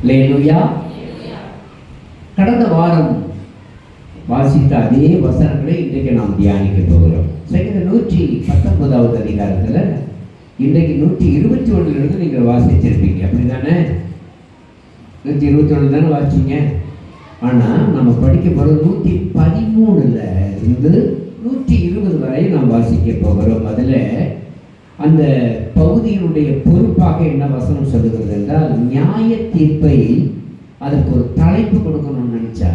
அல்லேலூயா. கடந்த வாரம் வாசித்த அதே வசனங்களை இன்றைக்கு நாம் தியானிக்க போகிறோம். சங்கீதம் 119வது அதிகாரத்தில் இன்றைக்கு 121 நீங்கள் வாசிச்சிருப்பீங்க, அப்படிதானே? 121 தானே வாசிச்சீங்க. ஆனால் நம்ம படிக்க போகிறது 113ல் இருந்து 120 வரை நாம் வாசிக்க போகிறோம். அதில் அந்த பகுதியினுடைய பொறுப்பாக என்ன வசனம் சொல்லுகிறது என்றால், நியாய தீர்ப்பை, அதற்கு ஒரு தலைப்பு கொடுக்கணும்னு நினைச்சா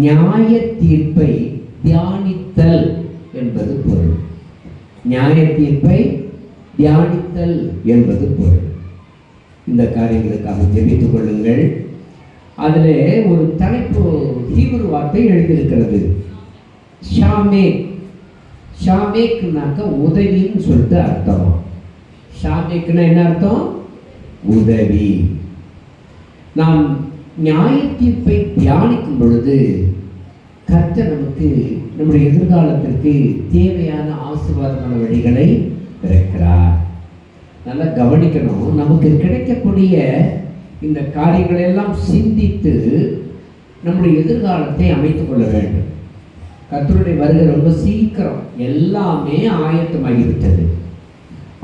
நியாய தீர்ப்பை தியானித்தல் என்பது பொருள். நியாய தீர்ப்பை தியானித்தல் என்பது பொருள். இந்த காரியங்களுக்காக ஜெபித்துக் கொள்ளுங்கள். அதில் ஒரு தலைப்பு ஹீப்ரு வார்த்தை எழுதியிருக்கிறது, ஷாமேக். ஷாமேக்னாக்க உதவின்னு சொல்லிட்டு அர்த்தம். ஷாமேக்னா என்ன அர்த்தம்? உதவி. நாம் நியாய தீர்ப்பை தியானிக்கும் பொழுது கர்த்தர் நமக்கு நம்முடைய எதிர்காலத்திற்கு தேவையான ஆசீர்வாதமான வழிகளை திறக்கிறார். நல்லா கவனிக்கணும். நமக்கு கிடைக்கக்கூடிய இந்த காரியங்களை எல்லாம் சிந்தித்து நம்முடைய எதிர்காலத்தை அமைத்துக் கொள்ள வேண்டும். கர்த்தருடைய வருகை ரொம்ப சீக்கிரம், எல்லாமே ஆயத்தமாகிவிட்டது.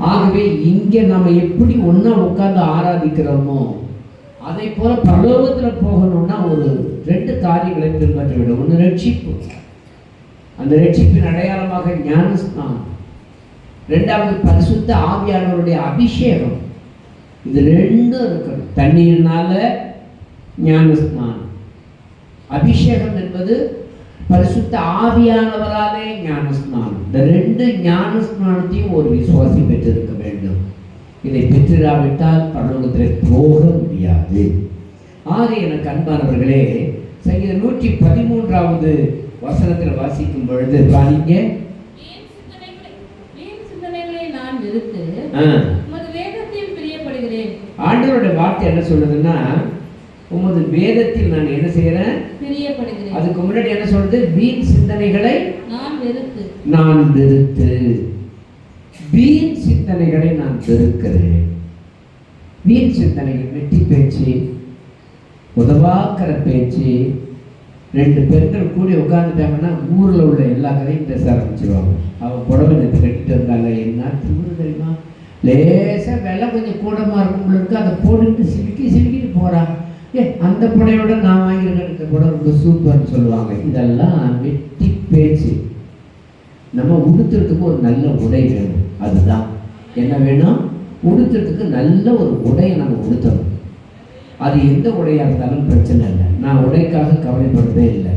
ஆகவே இங்கே நம்ம எப்படி ஒன்றா உட்கார்ந்து ஆராதிக்கிறோமோ அதை போல பரலோகத்தில் போகணும்னா ஒரு 2 காரியங்களை பின்பற்ற வேண்டும். ஒன்று ரட்சிப்பு, அந்த ரட்சிப்பின் அடையாளமாக ஞானஸ்நானம். 2வது பரிசுத்த ஆவியானவருடைய அபிஷேகம். இது 2 இருக்கணும். தண்ணீர்னால ஞானஸ்நானம், அபிஷேகம் என்பது பரிசுத்த ஆவியானவராலே ஞானஸ்நானம். இந்த 2 ஞானஸ்நானத்தையும் ஒரு விசுவாசி பெற்றிருக்க வேண்டும். இதை பெற்றிராவிட்டால் பரலோகத்தில் போக முடியாது. ஆக எனக்கு அன்பானவர்களே, சங்கீதம் 113வது வசனத்தில் வாசிக்கும் பொழுது பாருங்க, ஆண்டவருடைய வார்த்தை என்ன சொல்லுதுன்னா, உமது வேதத்தில் நான் என்ன செய்யறேன்? பிரியப்படுகிறேன். அதுக்கு முன்னாடி என்ன சொல்றது? வீண் சிந்தனைகளை நான் வெறுத்து, வீண் சிந்தனைகளை நான் வெறுக்கிறேன். வீண் சிந்தனைகள், வெட்டி பேச்சு, உதவாக்கிற பேச்சு. 2 பெண்கள் கூடி உட்கார்ந்துட்டாங்கன்னா ஊரில் உள்ள எல்லா கதையும் பேச ஆரம்பிச்சிருவாங்க. அவன் புடவை நெத்து கட்டிட்டு வந்தாங்க, என்ன திமுரு தெரியுமா, லேசாக வெள்ளை கொஞ்சம் கூடமாக இருக்கும்போது அதை போட்டுக்கிட்டு சிலுக்கிட்டு போகிறான். அந்த புடையோட நான் வாங்கியிருக்கேன், இந்த புடவை ரொம்ப சூப்பர்னு சொல்லுவாங்க. இதெல்லாம் வெட்டி பேச்சு. நம்ம உடுத்துறதுக்கு ஒரு நல்ல உடை வேணும். அதுதான் என்ன வேணும்? உடுத்துறதுக்கு நல்ல ஒரு உடையை நம்ம உடுத்தணும். அது எந்த உடையாக இருந்தாலும் பிரச்சனை இல்லை. நான் உடைக்காக கவலைப்படுறதே இல்லை.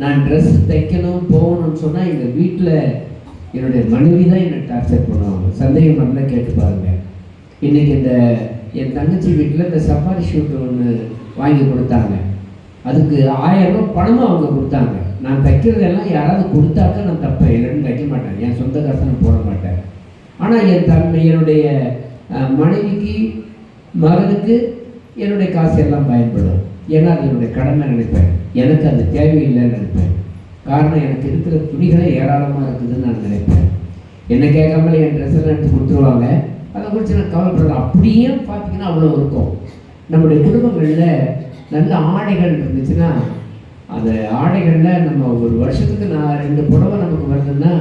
நான் ட்ரெஸ் தைக்கணும் போகணும்னு சொன்னால் எங்கள் வீட்டில் என்னுடைய மனைவி தான் என்னை டார்ச்சர் பண்ணுவாங்க. சந்தேகம் நல்லா கேட்டு பாருங்க. இன்றைக்கி என் தங்கச்சி வீட்டில் இந்த சஃபாரி ஷூட் ஒன்று வாங்கி கொடுத்தாங்க. அதுக்கு 1000 ரூபா பணமாக அவங்க கொடுத்தாங்க. நான் தைக்கிறதெல்லாம் யாராவது கொடுத்தாக்க நான் தப்பேன், இல்லைன்னு தைக்க மாட்டேன். என் சொந்த காசை நான் போட மாட்டேன். ஆனால் என்னுடைய மனைவிக்கு, மகனுக்கு என்னுடைய காசு எல்லாம் பயன்படும். ஏன்னா அது என்னுடைய கடமை நினைப்பேன். எனக்கு அது தேவையில்லைன்னு நினைப்பேன். காரணம், எனக்கு இருக்கிற துணிகளே ஏராளமாக இருக்குதுன்னு நான் நினைப்பேன். என்னை கேட்காமலே என் ட்ரெஸ்ஸெல்லாம் எடுத்து கொடுத்துருவாங்க. அதை குறித்து நான் கவலைப்படுறேன். அப்படியே பார்த்தீங்கன்னா அவ்வளோ இருக்கும். நம்முடைய குடும்பங்களில் நல்ல ஆடைகள் இருந்துச்சுன்னா, அந்த ஆடைகளில் நம்ம ஒரு வருஷத்துக்கு 2 புடவை நமக்கு வருதுன்னா,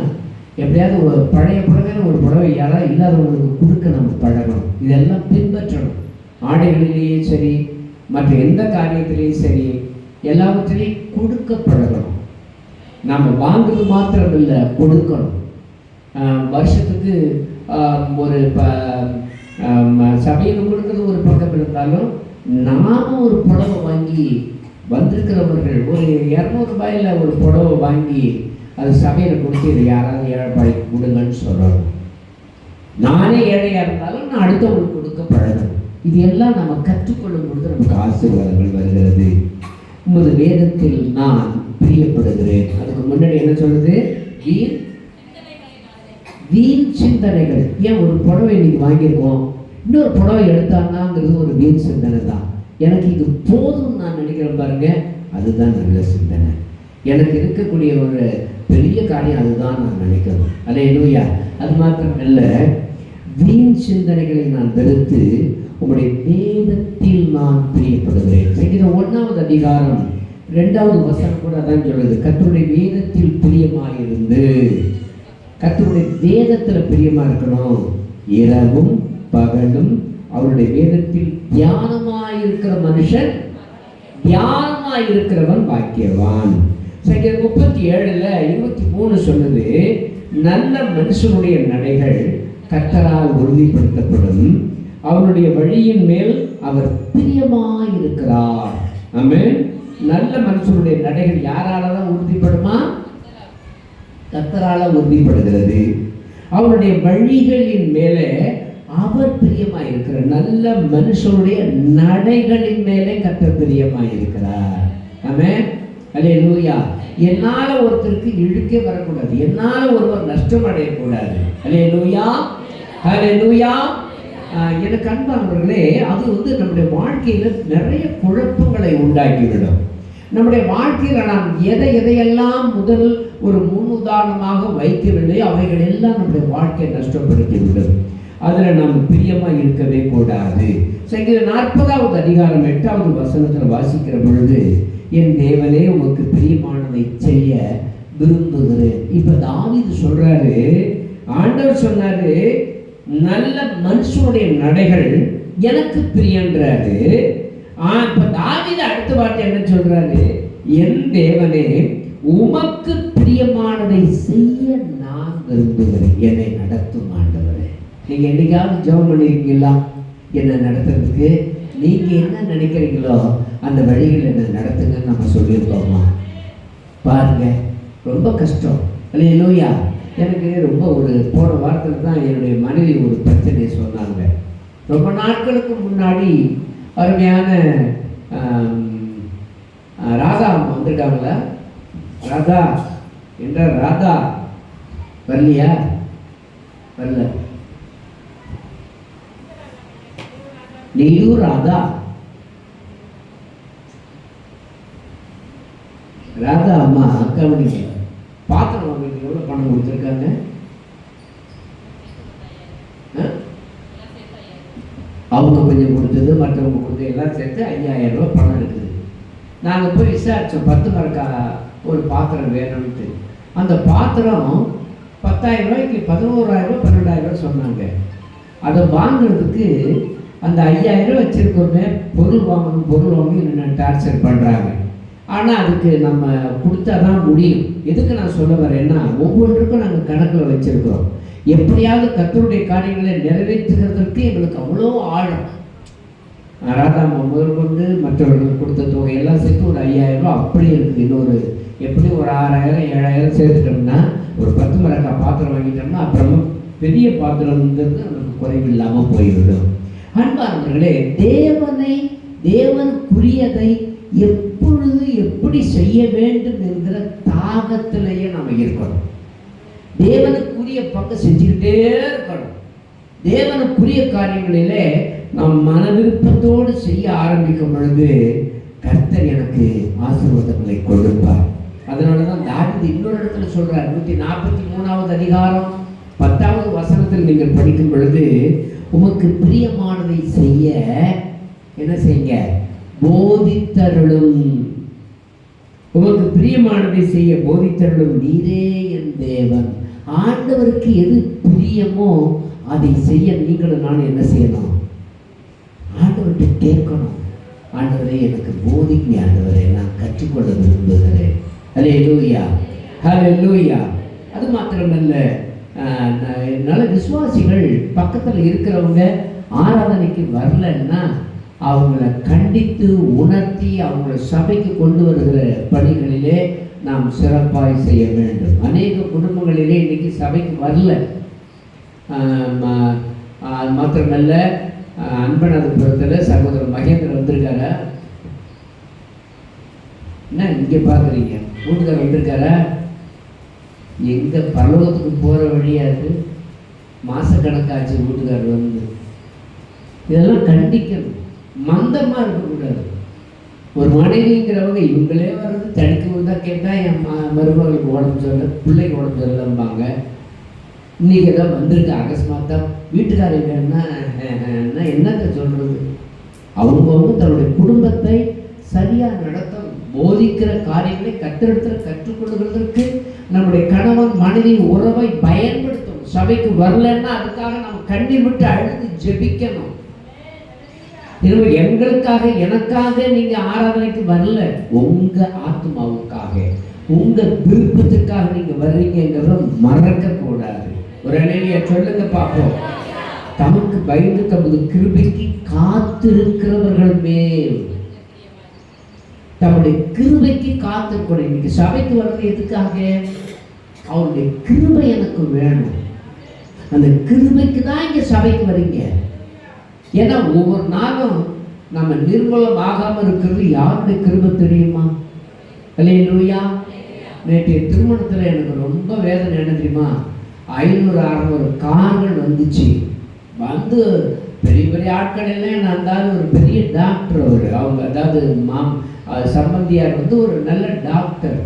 எப்படியாவது ஒரு பழைய புடவைன்னு ஒரு புடவை யாராவது இல்லாதவங்களுக்கு கொடுக்க நம்ம பழகணும். இதெல்லாம் பின்பற்றணும். ஆடைகளிலேயே சரி, மற்ற எந்த காரியத்திலையும் சரி, எல்லாவற்றிலையும் கொடுக்க பழகணும். நாம் வாங்குறது மாத்திரம் இல்லை, கொடுக்கணும். வருஷத்துக்கு ஒரு சபையில் கொடுக்குறது ஒரு பக்கம் இருந்தாலும், நானும் ஒரு புடவை வாங்கி வந்திருக்கிறவர்கள் ஒரு 200 ரூபாயில் ஒரு புடவை வாங்கி அது சபையில் கொடுத்து இதை யாராவது ஏழைப்பாளைக்கு கொடுங்கன்னு சொல்லணும். நானே ஏழையாக இருந்தாலும் நான் அடுத்தவங்களுக்கு கொடுக்க பழகணும். இது எல்லாம் நம்ம கற்றுக்கொள்ளும் பொழுது நமக்கு ஆசீர்வாதங்கள் வருகிறது. உமது வேதத்தில் நான் பிரியப்படுகிறேன். அதுக்கு முன்னாடி என்ன சொல்லுது? வீண் சிந்தனைகள். ஏன் ஒரு புடவை இன்னைக்கு வாங்கியிருக்கோம், இன்னொரு புடவை எடுத்தாங்கிறது ஒரு வீண் சிந்தனை தான். எனக்கு இது போதும் நான் நினைக்கிறேன் பாருங்க, அதுதான் நல்ல சிந்தனை. எனக்கு இருக்கக்கூடிய ஒரு பெரிய காரியம் அதுதான் நான் நினைக்கிறேன். அல்லேலூயா. அது மாத்திரம் இல்லை, வீண் சிந்தனைகளை நான் வெறுத்து உங்களுடைய வேதத்தில் நான் பிரியப்படுகிறேன். சங்கீதம் 1ஆவது அதிகாரம் 2வது வசனம் கூட அதான் சொல்லுது. கர்த்தருடைய வேதத்தில் பிரியமாயிருந்து, கர்த்தருடைய வேதத்துல பிரியமா இருக்கணும். இரவும் பகலும் அவருடைய வேதத்தில் தியானமாயிருக்கிற மனுஷன், தியானமாயிருக்கிறவன் பாக்கியவான். சங்கீதம் 37:23 சொல்லுது, நல்ல மனுஷனுடைய நடைகள் கர்த்தரால் உறுதிப்படுத்தப்படும், அவருடைய வழியின் மேல் அவர் பிரியமாயிருக்கிறார். ஆமென். நல்ல மனுஷனுடைய நடைகள் யாராலதான் உறுதிப்படுமா? கர்த்தரால உறுதிப்படுகிறது. அவருடைய வழிகளின் மேலே அவர் பிரியமாயிருக்கிறார். நல்ல மனுஷனுடைய நடைகளின் மேலே கர்த்தர் பிரியமாயிருக்கிறார். ஆமென். அல்லேலூயா. என்னால ஒருத்தருக்கு இழுக்கே வரக்கூடாது, என்னால ஒருவர் நஷ்டம் அடையக்கூடாது. அல்லேலூயா, அல்லேலூயா. எனக்கு அன்பானவர்களே, அது நம்முடைய வாழ்க்கையில நிறைய குழப்பங்களை உண்டாக்கிவிடும். நம்முடைய வாழ்க்கையில நாம் எதையெல்லாம் முதல் ஒரு முன் உதாரணமாக வைக்கவில்லை, அவைகள் எல்லாம் நம்முடைய வாழ்க்கையை நஷ்டப்படுத்திவிடும். அதுல நாம் பிரியமா இருக்கவே கூடாது. சங்கீதம் 40வது அதிகாரம் 8வது வசனத்துல வாசிக்கிற பொழுது, என் தேவனே உமக்கு பிரியமானதை செய்ய விரும்புகிறேன். இப்ப தாவீது சொல்றாரு, ஆண்டவர் சொன்னாரு நல்ல மனுஷனுடைய நடைகள் எனக்கு பிரியன்றாரு. இப்ப தாவீது அடுத்த வார்த்தை என்ன சொல்றாரு? என் தேவனே உமக்கு பிரியமானதை செய்ய நான் விரும்புகிறேன், என்னை நடத்தும் ஆண்டவரே. நீங்க என்னைக்காவது ஜெபம் பண்ணிருக்கீங்களா? என்ன நடத்துறதுக்கு நீங்க என்ன நினைக்கிறீங்களோ அந்த வழிகள் என்ன நடத்துங்கன்னு நம்ம சொல்லியிருக்கோமா? பாருங்க, ரொம்ப கஷ்டம். அல்லேலூயா. எனக்கு ரொம்ப போன வாரத்தில் தான் என்னுடைய மனைவி ஒரு பிரச்சனையை சொன்னாங்க. ரொம்ப நாட்களுக்கு முன்னாடி அருமையான ராதா அம்மா வந்திருக்காங்களா? ராதா என்ற ராதா வரலையா? வரல. நீயும் ராதா, ராதா அம்மா கவனிங்க. பாத்திரம் உங்களுக்கு எவ்வளவு பணம் கொடுத்துருக்காங்க? அவங்க கொஞ்சம் கொடுத்தது, மற்றவங்க கொடுத்தது எல்லாம் சேர்த்து 5000 ரூபாய் பணம் இருக்குது. நாங்கள் போய் விசாரித்தோம், 10 மரக்கா ஒரு பாத்திரம் வேணும்ட்டு. அந்த பாத்திரம் 10,000 ரூபாய்க்கு 11,000 ரூபாய் 12,000 ரூபாய் சொன்னாங்க. அதை வாங்குறதுக்கு அந்த 5000 ரூபாய் வச்சிருக்கோமே, பொருள் வாங்கி என்ன டார்ச்சர் பண்ணுறாங்க. ஆனால் அதுக்கு நம்ம கொடுத்தா தான் முடியும். எதுக்கு நான் சொல்ல வரேன்னா, ஒவ்வொன்றுக்கும் நாங்கள் கணக்கில் வச்சுருக்கிறோம். எப்படியாவது கர்த்தருடைய காரியங்களை நிறைவேற்றுகிறதற்கு எங்களுக்கு அவ்வளோ ஆழம். ராதாமா முதல் கொண்டு மற்றவர்கள் கொடுத்த தொகையெல்லாம் சேர்த்து ஒரு 5000 ரூபா அப்படி இருக்குது. இன்னொரு எப்படி ஒரு 6000 7000 சேர்த்துட்டோம்னா ஒரு 10 மரக்கா பாத்திரம் வாங்கிட்டோம்னா அப்புறமா பெரிய பாத்திரம்ங்கிறது நமக்கு குறைவில்லாமல் போய்விடும். அன்பானவர்களே, தேவனுக்குரியதை எப்பொழுது எப்படி செய்ய வேண்டும் என்கிற தாகத்திலேயே நம்ம இருக்கணும். தேவனுக்குரிய பங்கு செஞ்சுக்கிட்டே இருக்கணும். தேவனுக்குரிய காரியங்களிலே நாம் மன விருப்பத்தோடு செய்ய ஆரம்பிக்கும் பொழுது கர்த்தர் எனக்கு ஆசீர்வாதங்களை கொடுப்பார். அதனாலதான் தாவீது இன்னொரு இடத்துல சொல்றார், 143வது அதிகாரம் 10வது வசனத்தில் நீங்கள் படிக்கும் பொழுது, உமக்கு பிரியமானதை செய்ய என்ன செய்யுங்க? போதித்தருளும். உமக்கு பிரியமானதை செய்ய போதித்தருளும் நீரே என் தேவன். ஆண்டவருக்கு எது பிரியமோ அதை செய்ய நீங்களும் நானும் என்ன செய்யணும்? ஆண்டவர்கிட்ட கேட்கணும். ஆண்டவரே எனக்கு போதிங்க, ஆண்டவரே நான் கற்றுக்கொள்ள விரும்புகிறேன். அல்லேலூயா, ஹல்லேலூயா. அது மாத்திரமல்ல, நல்ல விசுவாசிகள் பக்கத்தில் இருக்கிறவங்க ஆராதனைக்கு வரலன்னா அவங்கள கண்டித்து உணர்த்தி அவங்கள சபைக்கு கொண்டு வருகிற பணிகளிலே நாம் சிறப்பாய் செய்ய வேண்டும். அநேக குடும்பங்களிலே இன்னைக்கு சபைக்கு வரல. அது மாத்திரமல்ல, அன்பநாதபுரத்தில் சகோதரர் மகேந்திரன் வந்திருக்காரா? என்ன இங்கே பார்க்குறீங்க? வீட்டுக்காரர் வந்திருக்காரா? எங்கே பரலோகத்துக்கு போகிற வழியாது மாதக்கணக்காச்சு வீட்டுக்காரர் வந்து. இதெல்லாம் கண்டிக்கணும். மந்தமாக இருக்கக்கூடாது. ஒரு மனைவிங்கிறவங்க இவங்களே வர்றது தடுக்க தான் கேட்டால் என் மருமகளுக்கு உடம்பு சொல்ல, பிள்ளைக்கு உடம்பு சொல்லம்பாங்க. இன்றைக்கி ஏதோ வந்திருக்கு அகஸ்மாத்தான் வீட்டுக்காரர் வேணும்னா என்னத்தை சொல்கிறது? அவங்க தன்னுடைய குடும்பத்தை சரியா நடத்த போதிக்கிற காரியங்களை கத்திரத்தில் கற்றுக்கொள்கிறதற்கு நம்முடைய கணவன் மனைவி உறவை பயன்படுத்தணும். சபைக்கு வரலன்னா அதுக்காக நம்ம கண்ணீர் விட்டு அழுது ஜெபிக்கணும். எங்களுக்காக எனக்காக நீங்க ஆராதனைக்கு வரல, உங்க ஆத்மாவுக்காக உங்க விருப்பத்துக்காக நீங்க வர்றீங்கிறத மறக்க கூடாது. ஒரு அநேக சொல்லுங்க பார்ப்போம். தமக்கு பயந்து தமது கிருபைக்கு காத்திருக்கிறவர்கள் மேல், தம்முடைய கிருபைக்கு காத்திருக்கணும். இன்னைக்கு சபைக்கு வர்றது எதுக்காக? அவருடைய கிருபை எனக்கு வேணும். அந்த கிருபைக்கு தான் இங்க சபைக்கு வரீங்க. ஏன்னா ஒவ்வொரு நாளும் நம்ம நிர்மூலம் ஆகாம இருக்கிறது யாருடைய கிருபை தெரியுமா? அல்லேலூயா. நேற்றைய திருமணத்தில் எனக்கு ரொம்ப வேதனை என்ன தெரியுமா? 500-600 கார்கள் வந்துச்சு. வந்து பெரிய பெரிய ஆட்கள் எல்லாம் நான் ஒரு பெரிய டாக்டர் அவங்க அதாவது சம்பந்தியார் வந்து ஒரு நல்ல டாக்டர்.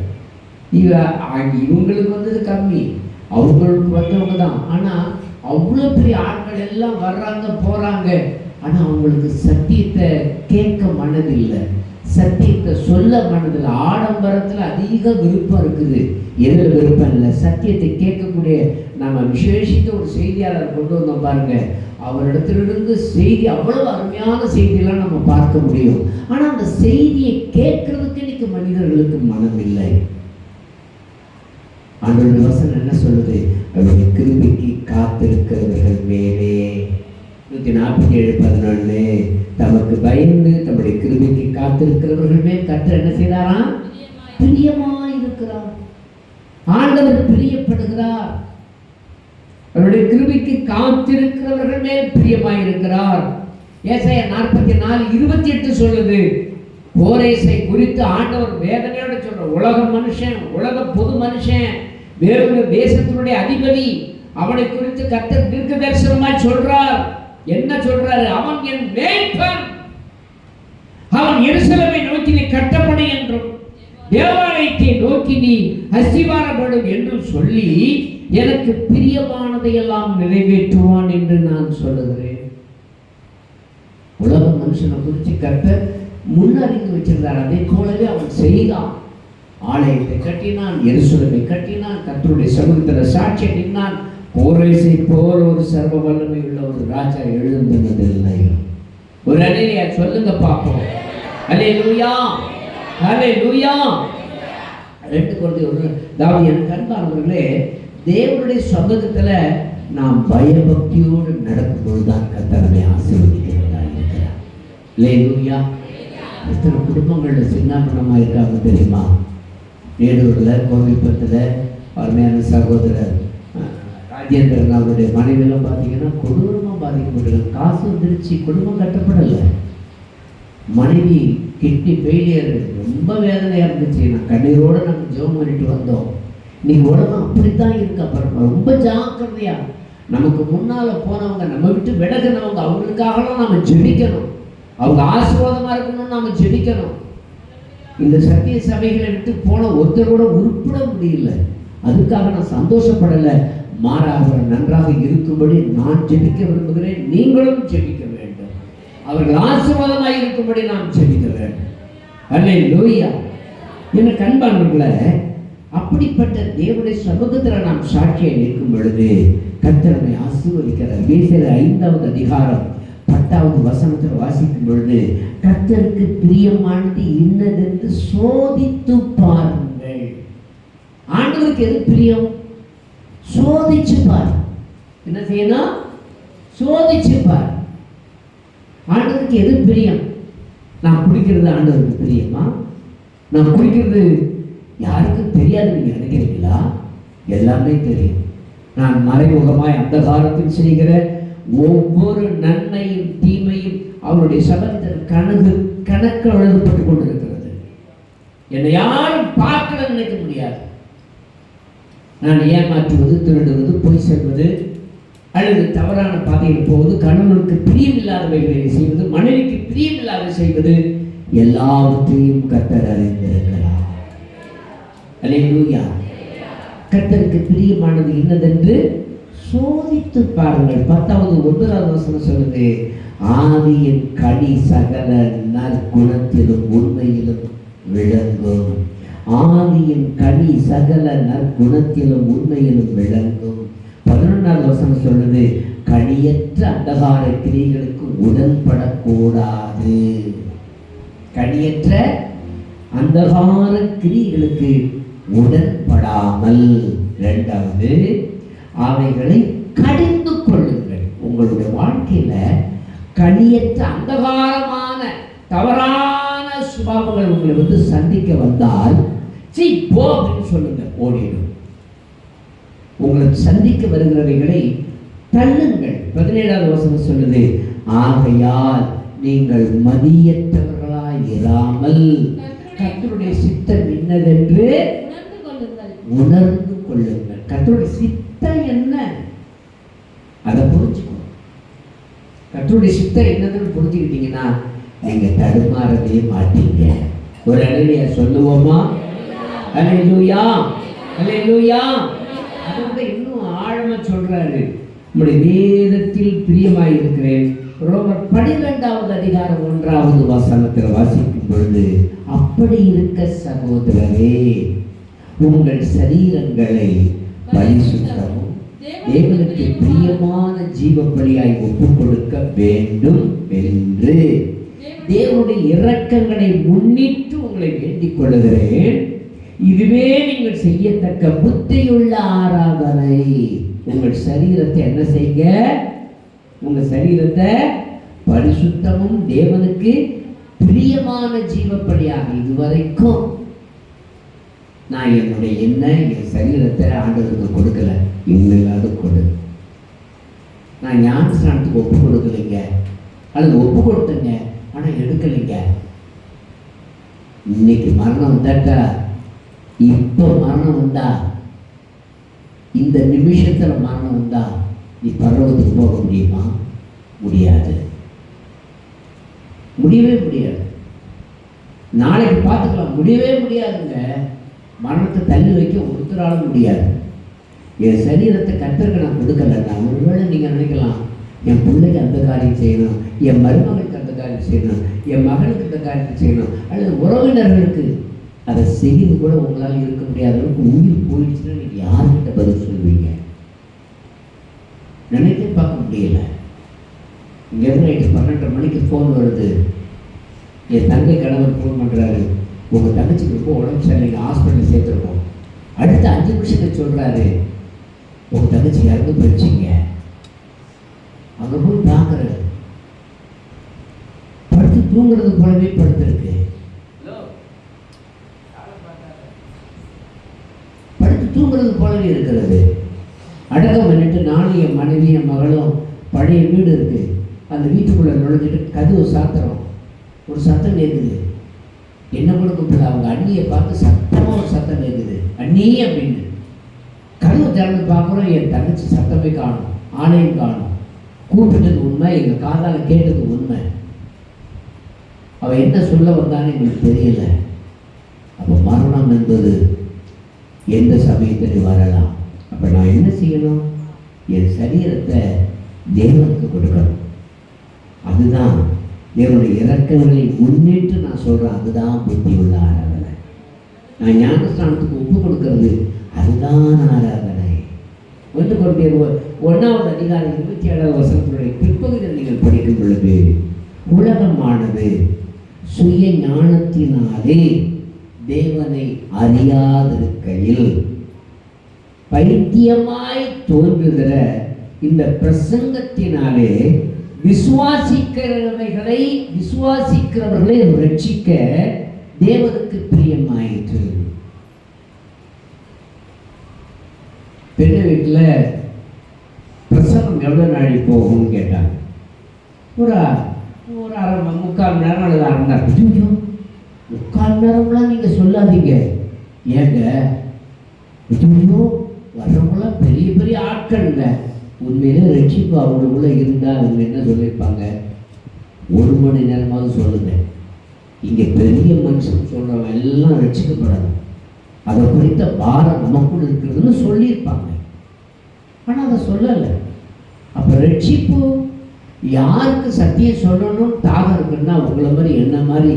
இவங்களுக்கு வந்தது கம்மி, அவங்களுக்கு வந்தவங்க தான். ஆனால் அவ்வளோ பெரிய ஆட்கள் எல்லாம் வர்றாங்க போகிறாங்க. ஆனால் அவங்களுக்கு சத்தியத்தை கேட்க மனதில்லை, சத்தியத்தை சொல்ல மனதில். ஆடம்பரத்தில் அதிக விருப்பம் இருக்குது, எதில் விருப்பம் இல்லை. சத்தியத்தை கேட்கக்கூடிய நம்ம விசேஷித்த ஒரு செய்தியாளர் கொண்டு வந்தோம் பாருங்க. அவரிடத்திலிருந்து செய்தி அவ்வளவு அருமையான செய்தியெல்லாம் நம்ம பார்க்க முடியும். ஆனால் அந்த செய்தியை கேட்கறதுக்கு இன்னைக்கு மனிதர்களுக்கு மனம் இல்லை. ஆண்டவருடைய வசனம் என்ன சொல்லுது? அவருடைய கிருபைக்கு காத்திருக்கிறவர்கள் மேலே 147:11 தமக்கு பயந்து தம்முடைய கிருபைக்கு காத்திருக்கிறவர்கள் மேல் கர்த்தர் என்ன செய்தாராம்? பிரியமாய் இருக்கிறார். ஆண்டவர் பிரியப்படுகிறார். அவருடைய கிருபைக்கு காத்திருக்கிறவர்கள் மேல் பிரியமாய் இருக்கிறார். ஏசாயா 44:28 சொல்லுது. கோரேசை குறித்து ஆண்டவர் வேதனையோட சொல்ற, உலக மனுஷன், உலக பொது மனுஷன், வேறொரு தேசத்தினுடைய அதிபதி, அவனை குறித்து கர்த்தர் தீர்க்க தரிசனமாய் சொல்றார். என்ன சொல்றாரு? அவன் என் மேய்ப்பன், அவன் எருசலேமை நோக்கி நீ கட்டப்படு என்றும் தேவாலயத்தை நோக்கி நீ அஸ்திவாரப்படும் என்றும் சொல்லி எனக்கு பிரியமானதையெல்லாம் நிறைவேற்றுவான் என்று நான் சொல்லுகிறேன். உலக மனுஷனை குறித்து கர்த்தர் முன்னறிந்து வச்சிருந்தார். அதே போலவே அவன் செய்தான். ஆலயத்தை கட்டினான், எருசலேமை கட்டினான், கர்த்தருடைய சமூகத்தில் சாட்சியை நின்றான். கோரேசை போல் ஒரு சர்வ வல்லமை உள்ள ஒரு ராஜா எழுந்ததில்லை. ஒரு அநேலியா சொல்லுங்க பார்ப்போம். அல்லேலூயா, அல்லேலூயா. 2 கொரிந்தியர் அதாவது எனக்கு அன்பானவர்களே, தேவனுடைய சமூகத்தில் நாம் பயபக்தியோடு நடக்கும் பொழுதுதான் கர்த்தர் நம்மை ஆசீர்வதிக்கிறவராக இருக்கிறார். அல்லேலூயா. எத்தனை குடும்பங்களில் சின்னாபனமாக இருக்காங்க தெரியுமா? வேலூரில் கோவில்பத்தில் அருமையான சகோதரர் ராஜேந்திரன் அவருடைய மனைவியெல்லாம் பார்த்தீங்கன்னா கொடூரமாக பாதிக்கப்பட்டிருக்காங்க. காசு வந்துருச்சு, குடும்பம் கட்டப்படலை. மனைவி கிட்னி ஃபெயிலியர், ரொம்ப வேதனையாக இருந்துச்சு. நான் கண்ணீரோடு நாங்கள் ஜெபம் பண்ணிட்டு வந்தோம். இன்னைக்கு உடம்பு அப்படித்தான் இருக்கு. அப்புறம் ரொம்ப ஜாக்கிரதையா நமக்கு முன்னால் போனவங்க, நம்ம விட்டு விலகினவங்க, அவங்களுக்காகலாம் நம்ம ஜெபிக்கணும். அவங்க ஆசீர்வாதமாக இருக்கணும்னு நாம் ஜெபிக்கணும். இந்த சத்திய சபைகளை விட்டு போன ஒருத்தரோட உருப்பிட முடியல. அதுக்காக நான் சந்தோஷப்படலை. மாறாக நன்றாக இருக்கும்படி நான் ஜெபிக்க விரும்புகிறேன். நீங்களும் ஜெபிக்க வேண்டும். அவர்கள் ஆசீர்வாதமாக இருக்கும்படி நாம் ஜெபிக்க வேண்டும். அல்லேலூயா. எனக்கு அன்பானவர்களே, அப்படிப்பட்ட தேவனுடைய சமூகத்தில் நாம் சாட்சியை நிற்கும் பொழுது கர்த்தர் நம்மை ஆசீர்வதிக்கிறார். எபேசியர் 5வது அதிகாரம் 10வது வசனத்தில் வாசிக்கும் பொழுது, கர்த்தருக்கு பிரியமானது இன்னதென்று சோதித்து பாருங்கள். ஆண்டவருக்கு எது பிரியம்? சோதிச்சு பார். என்ன செய்யணும்? சோதிச்சு பார். ஆண்டவருக்கு எது பிரியம்? நான் குடிக்கிறது ஆண்டவருக்கு பிரியமா? நான் குடிக்கிறது யாருக்கும் தெரியாது நீங்க நினைக்கிறீங்களா? எல்லாமே தெரியும். நான் மறைமுகமாய் அந்த காலத்தில் செய்கிற ஒவ்வொரு நன்மையும் தீமையும் அவருடைய சபத்தில் கணக்கு எழுதப்பட்டு கொண்டிருக்கிறது. என்னை யாரும் பார்க்கல நினைக்க முடியாது. நான் ஏமாற்றுவது, திருடுவது, பொய் சொல்வது, அல்லது தவறான பாதையில் போவது, கணவனுக்கு பிரியமில்லாதவைகளை செய்வது, மனைவிக்கு பிரியமில்லாத செய்வது, எல்லாவற்றையும் கர்த்தர் அறிந்திருக்கிறார். அல்லேலூயா. கர்த்தருக்கு பிரியமானது இன்னதென்று சோதித்து பாருங்கள். 10வது 9வது வசனம் சொல்லுது, ஆவியின் கனி சகல நற்குணத்திலும் உண்மையிலும் விளங்கும். ஆவியின் கனி சகல நற்குணத்திலும் உண்மையிலும் விளங்கும். 11வது வசனம் சொல்லுது, கனியற்ற அந்தகார கிரியைகளுக்கு உடன்படக்கூடாது. கனியற்ற அந்தகார கிரியைகளுக்கு உடன்படாமல். 2வது, அவைகளை கடிந்து கொள்ளுங்கள். உங்களுடைய வாழ்க்கையில கனியற்ற அந்தகாரமான தவறான சுபாவங்கள் உங்களை சந்திக்க வந்தால் போ அப்படின்னு சொல்லுங்க, ஓடிடும். உங்களை சந்திக்க வருகிறவைகளை தள்ளுங்கள். 17வது வசனம் சொல்லுது, ஆகையால் நீங்கள் மதியற்றவர்களாய் இராமல் கர்த்தருடைய சித்தம் என்னதென்று உணர்ந்து கொள்ளுங்கள். கர்த்தருடைய சித்தம் என்ன, அதை புரிஞ்சுக்கணும். கர்த்தருடைய சித்தம் என்னதுன்னு புரிஞ்சுக்கிட்டீங்கன்னா நீங்க தடுமாறவே மாட்டீங்க. ஒரு அல்லேலூயா சொல்லுவோமா? அல்லேலூயா, அல்லேலூயா. அதை இன்னும் ஆழமா சொல்றாரு, நம்முடைய வேதத்தில் பிரியமாய் இருக்கிறேன். ரோமர் 12வது அதிகாரம் 1வது வசனத்தில் வாசிக்கும் பொழுது, அப்படி இருக்க சகோதரரே, உங்கள் சரீரங்களை பரிசுத்தமும் தேவனுக்கு பிரியமான ஜீவபலியாய் ஒப்புக் கொடுக்க வேண்டும் என்று தேவனுடைய இரக்கங்களை முன்னிட்டு உங்களை வேண்டிக் கொள்கிறேன். இதுவே நீங்கள் செய்யத்தக்க புத்தியுள்ள ஆராதனை. உங்கள் சரீரத்தை என்ன செய்ய? உங்க சரீரத்தை பரிசுத்தமும் தேவனுக்கு பிரியமான ஜீவபலியாக. இதுவரைக்கும் நான் என்னுடைய என் சரீரத்தை ஆண்டவருக்கு கொடுக்கல, இன்னும் கொடு. நான் ஞானஸ்நானத்துக்கு ஒப்பு கொடுக்கலைங்க, அல்லது ஒப்பு கொடுத்தங்க ஆனா எடுக்கலைங்க. இன்னைக்கு மரணம் வந்தாட்டா, இப்போ மரணம் வந்தா, இந்த நிமிஷத்துல மரணம் வந்தா நீ பரலோகத்துக்கு போக முடியுமா? முடியாது, முடியவே முடியாது. நாளைக்கு பார்த்துக்கலாம், முடியவே முடியாதுங்க. மரணத்தை தள்ளி வைக்க ஒருத்தராலும் முடியாது. என் சரீரத்தை கர்த்தருக்கு நான் கொடுக்கலன்னா, ஒருவேளை நீங்க நினைக்கலாம், என் பிள்ளைக்கு அந்த காரியம் செய்யணும், என் மருமகளுக்கு அந்த காரியம் செய்யணும், என் மகனுக்கு இந்த காரியத்தை செய்யணும், அல்லது உறவினர்களுக்கு அதை செய்து கூட உங்களால் இருக்க முடியாத அளவுக்கு உயிர் போயிடுச்சுன்னா நீங்க யார்கிட்ட பதில் சொல்வீங்க? நினைக்க பார்க்க முடியல. இங்கேருந்து நைட்டு 12:30 மணிக்கு ஃபோன் வருது. என் தங்கை கணவர் ஃபோன் பண்ணுறாரு, உங்கள் தங்கச்சிக்கு ரொம்ப உடம்பு சரியில்லைங்க, ஹாஸ்பிட்டல் சேர்த்துருக்கோம். அடுத்த 5 நிமிஷத்துக்கு சொல்கிறாரு, உங்கள் தங்கச்சி இறந்து போயிடுச்சிங்க. அங்கே போய் பார்க்குறது, படுத்து தூங்குறது போலவே படுத்துருக்கு. படுத்து தூங்குறது போலவே இருக்கிறது. அடக்கம் பண்ணிட்டு நானும் என் மனைவி என் மகளும் பழைய வீடு இருக்கு, அந்த வீட்டுக்குள்ளே நுழைஞ்சிட்டு கதவு சாத்துறோம். ஒரு சத்தம் கேட்குது. என்ன கொடுக்கப்பட அவங்க அண்ணியை பார்த்து சத்தமாக ஒரு சத்தம் கேட்குது, அண்ணி அப்படின்னு. கதவு திறந்து பார்க்குறோம், என் தங்கச்சி சத்தமே காணும், ஆணையும் காணும். கூப்பிட்டது உண்மை, எங்கள் காதால் கேட்டது உண்மை. அவள் என்ன சொல்ல வந்தான்னு எங்களுக்கு தெரியல. அப்போ மரணம் என்பது எந்த சமயத்தில் வரலாம். அப்போ நான் என்ன செய்யணும்? என் சரீரத்தை தேவனுக்கு கொடுக்கணும். அதுதான் தேவனுடைய இரக்கங்களை முன்னிட்டு நான் சொல்கிறேன், அதுதான் புத்தி உள்ள ஆராதனை. நான் ஞானஸ்தானத்துக்கு ஒப்பு கொடுக்கறது அதுதான் ஆராதனை. 1 Corinthians 1வது அதிகாரம் 27வது வசனத்தினுடைய பிற்பகுதியில் நீங்கள் படிக்கும் பொழுது, உலகமானது சுய ஞானத்தினாலே தேவனை அறியாதிருக்கையில் பைத்தியமாய் தோன்றுகிற இந்த பிரசங்கத்தினாலே விசுவாசிக்கிறவர்களை ரட்சிக்க தேவனுக்கு பிரியமாயிற்று. பெண்ணு வீட்டில் பிரசங்கம் எவ்வளவு நாளை போகும்னு கேட்டாங்க. ஒரு 3/4 மணி நேரம் அல்லது 1/2 மணி நேரம். 3/4 மணி நேரம்லாம் நீங்க சொல்லாதீங்க. ஏங்க வர்றவங்களாம் பெரிய பெரிய ஆட்கள்ங்க. உண்மையிலே ரட்சிப்பு அவங்களுக்குள்ள இருந்தால் அவங்க என்ன சொல்லியிருப்பாங்க? 1 மணி நேரமாவது சொல்லுங்க. இங்கே பெரிய மனுஷன் சொல்கிறவங்க எல்லாம் ரட்சிக்கப்படணும், அதை குறித்த பாரம் நமக்குள்ள இருக்கிறதுன்னு சொல்லியிருப்பாங்க. ஆனால் அதை சொல்லலை. அப்போ ரட்சிப்பு யாருக்கு சத்தியம் சொல்லணும் தாகம் இருக்குன்னா உங்களை மாதிரி என்ன மாதிரி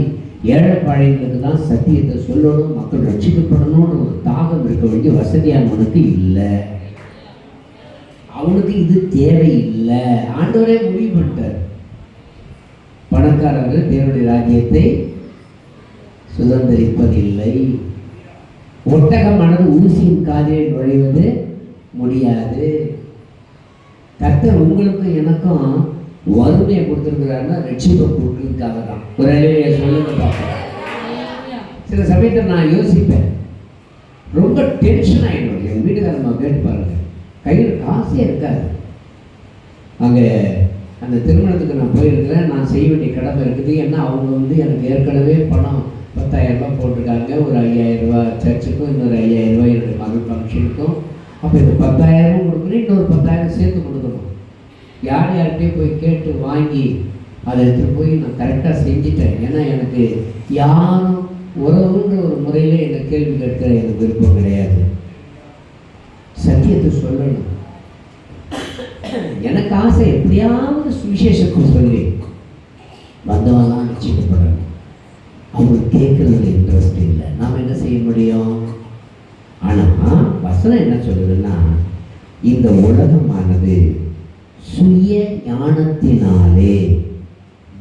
ஏழைப்பாளையங்களுக்கு தான் சத்தியத்தை சொல்லணும், மக்கள் ரட்சிக்கப்படணும்னு ஒரு தாகம் இருக்க வேண்டிய வசதியானவனுக்கு இல்லை. அவனுக்கு இது தேவையில்லை. ஆண்டவரே முடிவு பண்ணிட்டார். பணக்காரர்கள் தேவனுடைய ராஜ்யத்தை சுதந்திரிப்பதில்லை. ஒட்டகமானது ஊசியின் காதிலே நுழைவது முடியாது. கர்த்தர் உங்களுக்கும் எனக்கும் வறுமையை கொடுத்துருக்கிறாருன்னா ரட்சிப்பை கொடுக்கறதுக்காக தான். ஒரு சொல்லுங்க பார்ப்போம். சில சமயத்தில் நான் யோசிப்பேன், ரொம்ப டென்ஷன் ஆகிடும். என் வீட்டுக்காரம்மா கேட்டு பாருங்க, கையில் காசே இருக்காது. அங்கே அந்த திருமணத்துக்கு நான் போயிருக்கிறேன், நான் செய்ய வேண்டிய கடமை இருக்குது. ஏன்னா அவங்க எனக்கு ஏற்கனவே பணம் 10,000 ரூபாய் போட்டிருக்காங்க. ஒரு 5,000 ரூபாய் சர்ச்சுக்கும், இன்னொரு 5,000 ரூபாய் என்னுடைய மகள் ஃபங்க்ஷனுக்கும். அப்போ இந்த 10,000 கொடுக்கணும், இன்னொரு 10,000 சேர்த்து கொடுக்கணும். யார் யார்கிட்டையும் போய் கேட்டு வாங்கி அதை எடுத்துகிட்டு போய் நான் கரெக்டாக செஞ்சுட்டேன். ஏன்னா எனக்கு யாரும் உறவுன்ற ஒரு முறையில் என்னை கேள்வி கேட்கிற எனக்கு விருப்பம் கிடையாது. சத்தியத்தை சொல்லணும். எனக்கு ஆசை எப்படியாவது சுவிசேஷத்தை சொல்லி வந்தவெல்லாம் நிச்சயப்படணும். அவங்க கேட்கறதுல இன்ட்ரெஸ்ட் இல்லை. நாம் என்ன செய்ய முடியும்? ஆனால் வசனம் என்ன சொல்லுதுன்னா, இந்த உலகமானது சுய ஞானத்தினாலே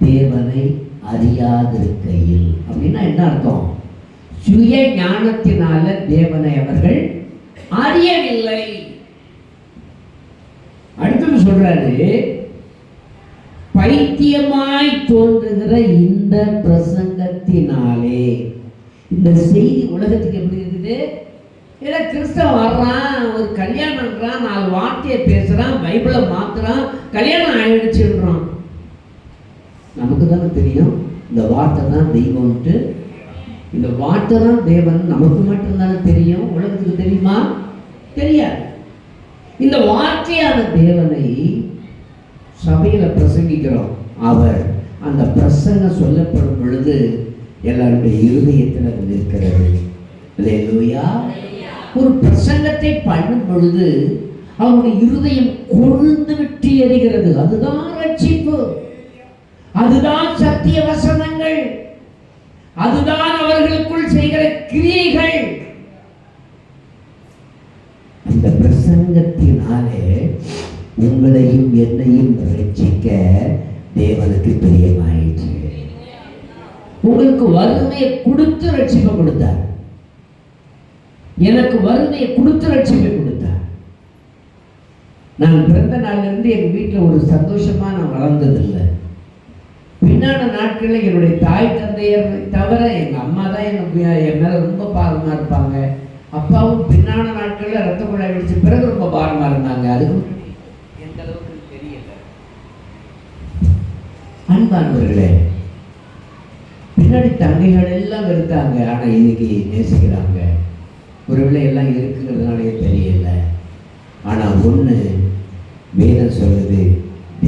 தேவனை அறியாதிருக்கையில். அப்படின்னா என்ன அர்த்தம்? சுய ஞானத்தினால தேவனை அவர்கள் அறியவில்லை. அடுத்தது சொல்றாரு, பைத்தியமாய் தோன்றுகிற இந்த பிரசங்கத்தினாலே. இந்த செய்தி உலகத்துக்கு எப்படி இருக்குது? ஏதோ கிறிஸ்தவன் வர்றான், ஒரு கல்யாணம்ன்றான், 4 வார்த்தையை பேசுறான், பைபிளை மாத்துறான், கல்யாணம் ஆயிடுச்சுன்றான். நமக்கு தானே தெரியும் இந்த வார்த்தை தான் தெய்வம்ட்டு. இந்த வார்த்தை தான் தேவன் நமக்கு மட்டும்தானே தெரியும். உலகத்துக்கு தெரியுமா? தெரியாது. இந்த வார்த்தையான தேவனை சபையில பிரசங்கிக்கிறோம். அவர் அந்த பிரசங்கம் சொல்லப்படும் பொழுது எல்லாருடைய இருதயத்தில் அது இருக்கிறது. அல்லேலூயா. ஒரு பிரசங்கத்தை பண்ணும் பொழுது அவருடைய இருதயம் கொழுந்து விட்டு எரிகிறது. அதுதான் ரட்சிப்பு, அதுதான் சத்திய வசனங்கள், அதுதான் அவர்களுக்குள் செய்கிற கிரியைகள். அந்த பிரசங்கத்தினாலே உங்களையும் என்னையும் ரட்சிக்க தேவனுக்கு பிரியமாயிற்று. உங்களுக்கு வறுமையை கொடுத்து ரட்சிப்பை கொடுத்தார். எனக்கு வறுமையை கொடுத்து ரட்சிப்பை கொடுத்தார். நான் பிறந்த நாள்ல இருந்து எங்க வீட்டில் ஒரு சந்தோஷமா நான் வளர்ந்ததில்லை. பின்னான நாட்களில் என்னுடைய தாய் தந்தையர் தவிர எங்க அம்மா தான் என் மேல ரொம்ப பாரமா இருப்பாங்க. அப்பாவும் பின்னான நாட்களில் ரத்த குழாய் வெடிச்ச பிறகு ரொம்ப பாரமா இருந்தாங்க. அதுக்கு எந்த அளவுக்கு தெரியல. அன்பானவர்களே, பின்னாடி தங்கைகள் எல்லாம் வெறுத்தாங்க, ஆனா இன்னைக்கு நேசிக்கிறாங்க. ஒருவேளை எல்லாம் இருக்குங்கிறதுனாலே தெரியல. ஆனா ஒண்ணு வேதம் சொல்லுது,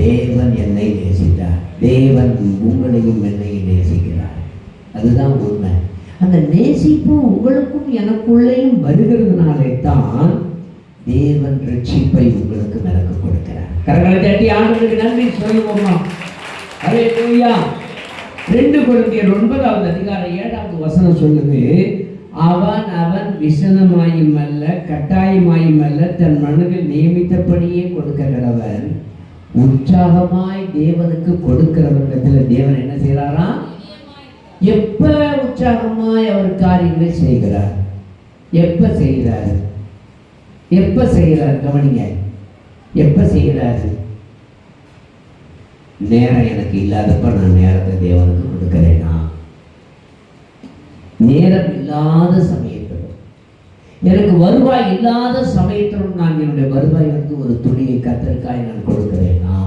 தேவன் என்னை நேசித்தார், தேவன் உங்களையும் என்னையும் நேசிக்கிறார். அதுதான் உண்மை. அந்த நேசிப்பு உங்களுக்கும் எனக்குள்ளேயும் வருகிறதுனாலே தான் தேவன் ரட்சிப்பை உங்களுக்கு எனக்கு கொடுக்கிறார். கரங்களை தட்டி ஆண்டவருக்கு நன்றி சொல்லுவோமா? அல்லேலூயா. 2 கொரிந்தியர் 9வது அதிகாரம் 7வது வசனம் சொல்லுது, அவன் விசனமாயும் அல்ல கட்டாயமாயும் அல்ல தன் மனதில் நியமித்தபடியே கொடுக்க கடவன். உற்சாகமாய் தேவனுக்கு கொடுக்கிறவர்களிடத்தில் தேவன் என்ன செய்கிறாரா? எப்ப உற்சாகமாய் அவர் காரியங்களை செய்கிறார். எப்ப செய்கிறார்? எப்ப செய்கிறார்? கவனிங்க, எப்ப செய்கிறாரு? நேரம் எனக்கு இல்லாதப்ப நான் நேரத்தை தேவனுக்கு கொடுக்கிறேனா? நேரம் இல்லாத சமயத்திலும், எனக்கு வருவாய் இல்லாத சமயத்திலும் நான் என்னுடைய வருவாய் வந்து ஒரு துணியை கத்தரிக்காய் நான் கொடுக்கிறேனா?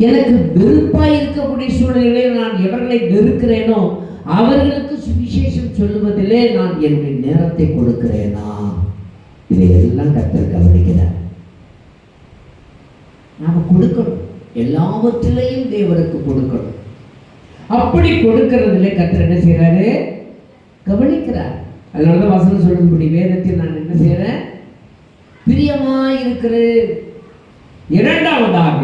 எனக்கு வெறுப்பாய் இருக்கக்கூடிய சூழ்நிலையிலே நான் எவர்களை வெறுக்கிறேனோ அவர்களுக்கு சுவிசேஷம் சொல்லுவதிலே நான் என்னுடைய நேரத்தை கொடுக்கிறேனா? இதையெல்லாம் கர்த்தர் கவனிக்கிறார். நாம கொடுக்கணும், எல்லாவற்றிலையும் தேவனுக்கு கொடுக்கணும். அப்படி கொடுக்கிறதுல கர்த்தர் என்ன செய்யறாரு? கவனிக்கிறார். அதனாலதான் வசனம் சொல்லும்படி வேதத்தில் நான் என்ன செய்யறேன்? பிரியமாய் இருக்கிறேன். இரண்டாவதாக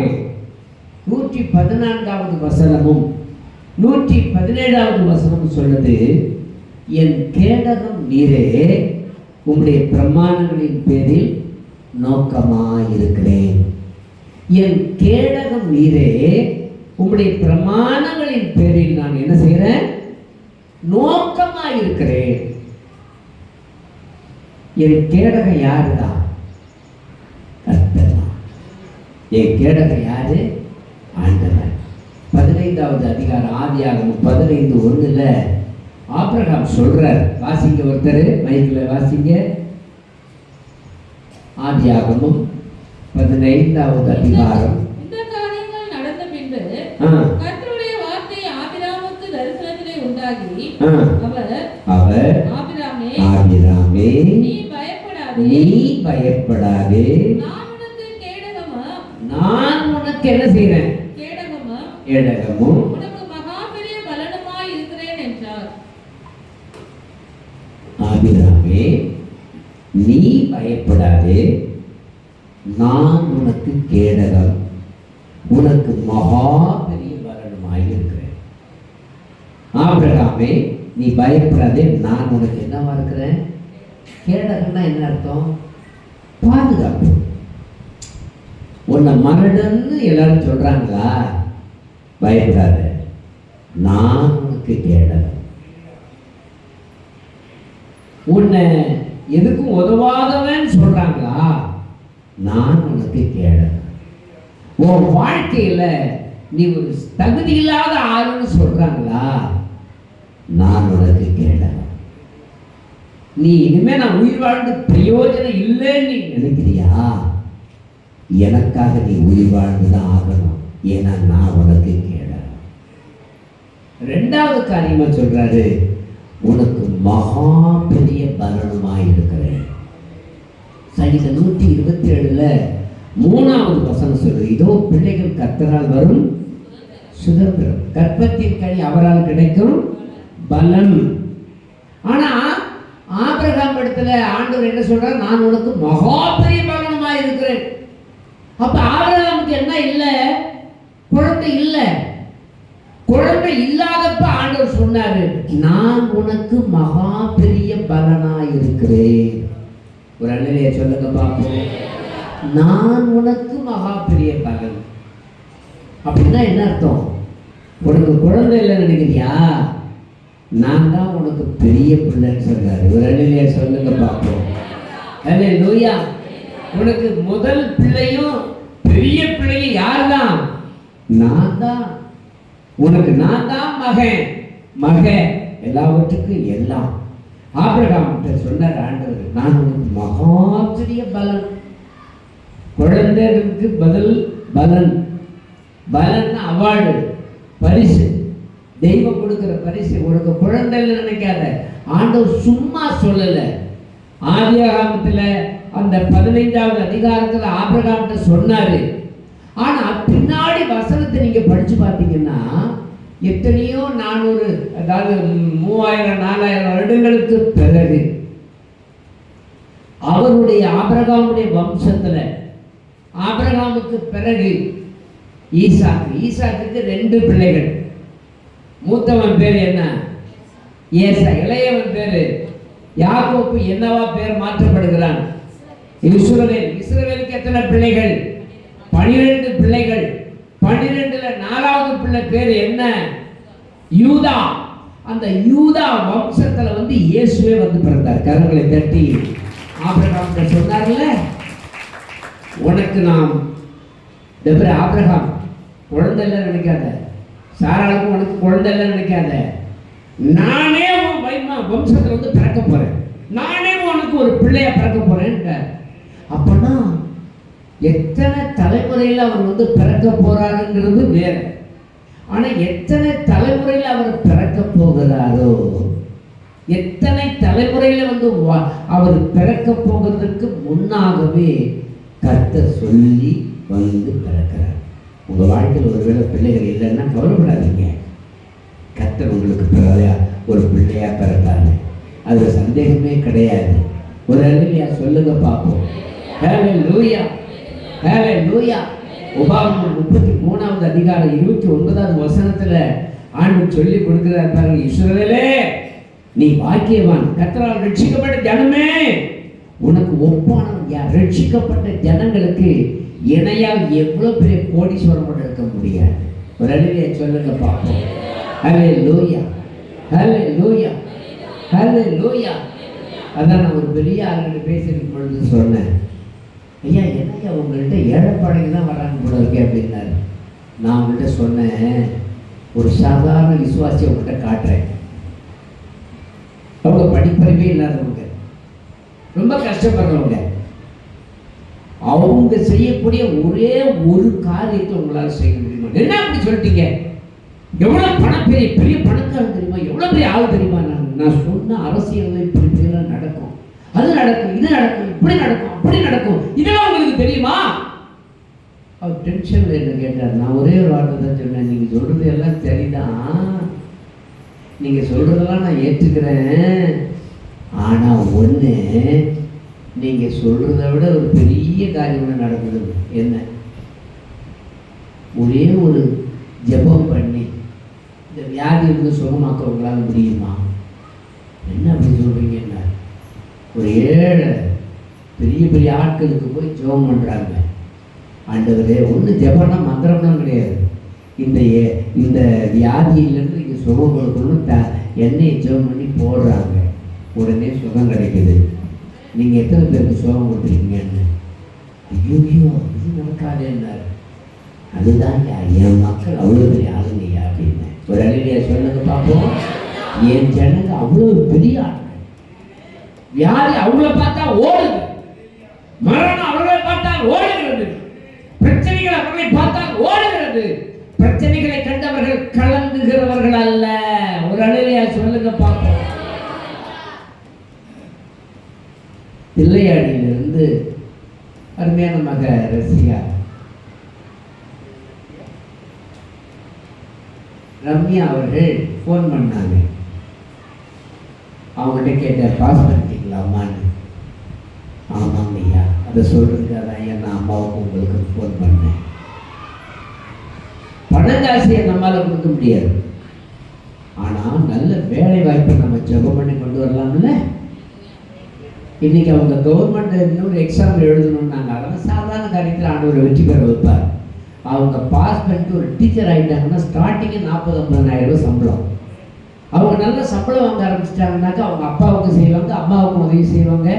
114வது வசனமும் 117வது வசனமும் சொல்லுது, என் கேடகம் நீரே, உம்முடைய பிரமாணங்களின் பேரில் நோக்கமாயிருக்கிறேன். என் கேடகம் நீரே, உம்முடைய பிரமாணங்களின் பேரில் நான் என்ன செய்கிறேன்? நோக்கமாயிருக்கிறேன். என் கேடகம் யாருதான்? கர்த்தர். என் கேடகம் யாரு? ஆண்டவர். 15வது அதிகாரம் ஆதியாகமம் 15:1 ஆபிரகாம் சொல்றார். வாசிங்க ஒருத்தர், மைக்கில் வாசிங்க. ஆதியாகமம் 15வது அதிகாரம். இந்த காரியங்கள் நடந்த பின்பு கர்த்தருடைய வார்த்தை ஆபிரகாமுக்கு தரிசனத்திலே உண்டாகி, அவர் ஆபிரகாமே, நீ பயப்படாதே, நான் உனக்கு கேடகமா, நான் உனக்கு என்ன செய்றேன்? கேடகமும் உனக்கு மகா பெரிய பலனுமாய் இருக்கிறேன் என்றார். ஆபிரகாமே, நீ பயப்படாதே, நான் உனக்கு கேடகம், உனக்கு மகா பெரிய பலனுமாய் இருக்கிறேன். ஆபிரகாமே, நீ பயப்படாதே, நான் உனக்கு என்னவா இருக்கிறேன்? கேடகம்னா என்ன அர்த்தம்? பாதுகாப்பு. உன்னை மரணன்னு எல்லாரும் சொல்றாங்களா? பயப்படாத, நான் உனக்கு கேடகம். உன்னை எதுக்கும் உதவாதவன் சொல்றாங்களா? நான் உனக்கு கேடகம். உன் வாழ்க்கையில நீ ஒரு தகுதி இல்லாத ஆளுன்னு சொல்றாங்களா? நான் உனக்கு கேடகம். நீ இனிமே நான் உயிர் வாழ்ந்து பிரயோஜனம் இல்லைன்னு நீ நினைக்கிறியா? எனக்காக நீ உயிர் வாழ்ந்துதான் ஆகணும். ஏன்னா நான் உனக்கு கேடகம். ரெண்டாவது காரியமா சொல்றாரு, உனக்கு மகா பெரிய பலனுமாய் இருக்கிறேன். சங்கீதம் 127 3வது வசனம் சொல்றது, இதோ பிள்ளைகள் கர்த்தரால் வரும் சுதந்திரம், கர்ப்பத்தின் கனி அவரால் கிடைக்கும் பலன். ஆனா ஆபிரகாம் இடத்துல ஆண்டவர் என்ன சொல்றார்? நான் உனக்கு மகா பெரிய பலனுமாய் இருக்கிறேன். அப்ப ஆபிரகாமுக்கு என்ன இல்லை? குழந்தை இல்லை. குழந்தை இல்லாதப்ப ஆண்டவர் சொன்னாரு, நான் உனக்கு மகா பெரிய பலனாய் இருக்கிறேன். ஒரு அண்ணலைய சொல்லுங்க பார்ப்போம். நான் உனக்கு மகா பெரிய பலன். அப்படின்னா என்ன அர்த்தம்? உனக்கு குழந்தை இல்லை நினைக்கிறியா? நான் தான் உனக்கு பெரிய பிள்ளைன்னு சொல்றாரு. ஒரு அண்ணலைய சொல்லுங்க பார்ப்போம். அல்லேலூயா. உனக்கு முதல் பிள்ளையும் பெரிய பிள்ளையும் யார் தான்? நான் தான். உனக்கு நான் தான் மகன் எல்லாவற்றுக்கும் எல்லாம். ஆபிரகாம் சொன்னார் ஆண்டவர், நான் உனக்கு மகா பெரிய பலன். குழந்தைக்கு பதில் பலன். பலன் அவார்டு, பரிசு, தெய்வம் கொடுக்கிற பரிசு. உனக்கு குழந்தைன்னு நினைக்காத. ஆண்டவர் சும்மா சொல்லல. ஆதியாகமத்துல அந்த 15வது அதிகாரத்துல ஆபிரகாம்கிட்ட சொன்னாரு. ஆனா பின்னாடி வசனத்தை நீங்க படிச்சு பார்த்தீங்கன்னா எத்தனையோ 400 அதாவது 3000-4000 வருடங்களுக்கு பிறகு அவருடைய ஆபிரகாமுடைய வம்சத்துல ஆபிரகாமுக்கு பிறகு ஈசாக்குக்கு 2 பிள்ளைகள். மூத்தவன் பேர் என்ன? ஏசா. இளையவன் பேரு யாக்கோப்பு. என்னவா பேர் மாற்றப்படுகிறான்? இஸ்ரவேல். இஸ்ரவேலுக்கு எத்தனை பிள்ளைகள்? 12 பிள்ளைகள். 12ல 4வது பிள்ளை பேர் என்ன? யூதா. அந்த யூதா வம்சத்துல இயேசுவே பிறந்தார். கரங்களை தட்டி ஆபிரகாம் சொன்னார்ல, உனக்கு நாம் ஆபிரகாம் குழந்தை இல்லை நினைக்காத, சாராளுக்கு உனக்கு குழந்தை இல்லை நினைக்காத, நானே உன் வம்சத்துல பிறக்க போறேன், நானே உனக்கு ஒரு பிள்ளைய பிறக்க போறேன். அப்பனா எத்தனை தலைமுறையில் அவர் பிறக்க போறாருங்கிறது வேற. ஆனா எத்தனை தலைமுறையில் அவர் பிறக்க போகிறாரோ, எத்தனை தலைமுறையில அவர் பிறக்க போகிறதுக்கு முன்னாகவே கர்த்தர் சொல்லி பிறக்கிறார். உங்க வாழ்க்கையில் ஒருவேளை பிள்ளைகள் இல்லைன்னா கவலைப்படாதீங்க. கர்த்தர் உங்களுக்கு ஒரு பிள்ளையா பிறந்தாரு, அதுல சந்தேகமே கிடையாது. ஒரு அல்லேலூயா சொல்லுங்க பார்ப்போம். ஹல்லேலூயா. ஹல்லேலூயா. உபாகமம் 33வது அதிகாரம் 29வது வசனத்துல ஆண்டவர் சொல்லி கொடுக்கிறார் பாருங்க, இஸ்ரவேலே நீ பாக்கியவான், கர்த்தரால் ரட்சிக்கப்பட்ட ஜனமே, உனக்கு ஒப்பானவன் யார்? ரட்சிக்கப்பட்ட ஜனங்களுக்கு இணையால் எவ்வளவு பெரிய கோடீஸ்வரம் கூட இருக்க முடியாது. ஒரு அழிவியை சொல்லுங்க பார்ப்போம். ஹல்லேலூயா, ஹல்லேலூயா, ஹல்லேலூயா. அதான் நான் ஒரு பெரிய ஆளுகிட்ட பேசியிருக்கும் பொழுது சொன்னேன், ஐயா என்னையா உங்கள்கிட்ட ஏழைப்பாடைக்கு தான் வராங்க போல இருக்கே அப்படின்னாரு. நான் உங்கள்கிட்ட சொன்னேன், ஒரு சாதாரண விசுவாசியை உங்கள்கிட்ட காட்டுறேன். அவங்க படிப்பறிவே இல்லாதவங்க, ரொம்ப கஷ்டப்படுறவங்க, அவங்க செய்யக்கூடிய ஒரே ஒரு காரியத்தை உங்களால் செய்ய முடியுமா? என்ன அப்படி சொல்லிட்டீங்க? எவ்வளவு பணம், பெரிய பெரிய பணக்காரன் தெரியுமா, எவ்வளவு பெரிய ஆள் தெரியுமா? நான் சொன்ன அரசியல் இப்படி இப்படிலாம் நடக்கும், அது நடக்கும், இது நடக்கும், இப்படி நடக்கும், அப்படி நடக்கும், இதெல்லாம் உங்களுக்கு தெரியுமா? அவர் டென்ஷன்ல என்ன கேட்டார். நான் ஒரே ஒரு வார்த்தை தான் சொன்னேன், நீங்க சொல்றது எல்லாம் சரிதான், நீங்க சொல்றதெல்லாம் நான் ஏற்றுக்கிறேன், ஆனா ஒண்ணு, நீங்க சொல்றதை விட ஒரு பெரிய காரியம் நடக்குது. என்ன? ஒரே ஒரு ஜெபம் பண்ணி இந்த வியாதி இருந்து சுகமாக்க உங்களால் முடியுமா? என்ன அப்படி சொல்றீங்கன்னா, ஒரு ஏழை பெரிய பெரிய ஆட்களுக்கு போய் ஜெபம் பண்றாங்க. ஆண்டவரே, ஒன்று ஜெபம்னா மந்திரம்லாம் கிடையாது, இந்த வியாதியிலேருந்து நீங்கள் சுகம் கொடுக்கணும்னு எண்ணெயை ஜெபம் பண்ணி போடுறாங்க, உடனே சுகம் கிடைக்குது. நீங்கள் எத்தனை பேருக்கு சுகம் கொடுத்துருக்கீங்கன்னு? ஐயோ இது நடக்காதுன்னாரு. அதுதான் என் மக்கள் அவ்வளோ பெரிய ஆளுங்கய்யா அப்படின்னு. ஒரு அழிலையா சொல்லுங்க பார்ப்போம். என் ஜனங்க அவ்வளோ பெரிய ஆளுங்க, வியாதி அவங்கள பார்த்தா ஓடுது, மரணம் அவர்களை பார்த்தால் ஓடுகிறது, பிரச்சனைகள் அவர்களை பார்த்தால் ஓடுகிறது. பிரச்சனைகளை கண்டவர்கள் கலந்துகிறவர்கள் அல்ல. ஒரு அழிலையா சொல்லுங்க பார்ப்போம். தில்லையாடியிலிருந்து அருமையான மக ரசியா ரம்யா அவர்கள் ஃபோன் பண்ணாங்க. அவங்ககிட்ட கேட்ட பாஸ் பண்ணிக்கலாமான்னு. ஆமாங்க ஐயா, அதை சொல்றதுக்காக தான் ஐயா நான் அம்மாவுக்கு உங்களுக்கு ஃபோன் பண்ணேன். பணங்காசியை நம்மளால கொடுக்க முடியாது, ஆனால் நல்ல வேலை வாய்ப்பை நம்ம ஜெபம் பண்ணி கொண்டு வரலாம்ல. இன்னைக்கு அவங்க கவர்மெண்ட் இன்னொரு எக்ஸாம் எழுதணும்னாங்க, அதெல்லாம் சாதாரண காரியத்தில் ஆண்டவர் வெற்றி பெற வைப்பார். அவங்க பாஸ் பண்ணிட்டு ஒரு டீச்சர் ஆகிட்டாங்கன்னா ஸ்டார்டிங்கு 40-50,000 ரூபாய் சம்பளம். அவங்க நல்ல சம்பளம் வாங்க ஆரம்பிச்சிட்டாங்கன்னாக்கா அவங்க அப்பாவுக்கு செய்வாங்க, அம்மாவுக்கும் உதவி செய்வாங்க,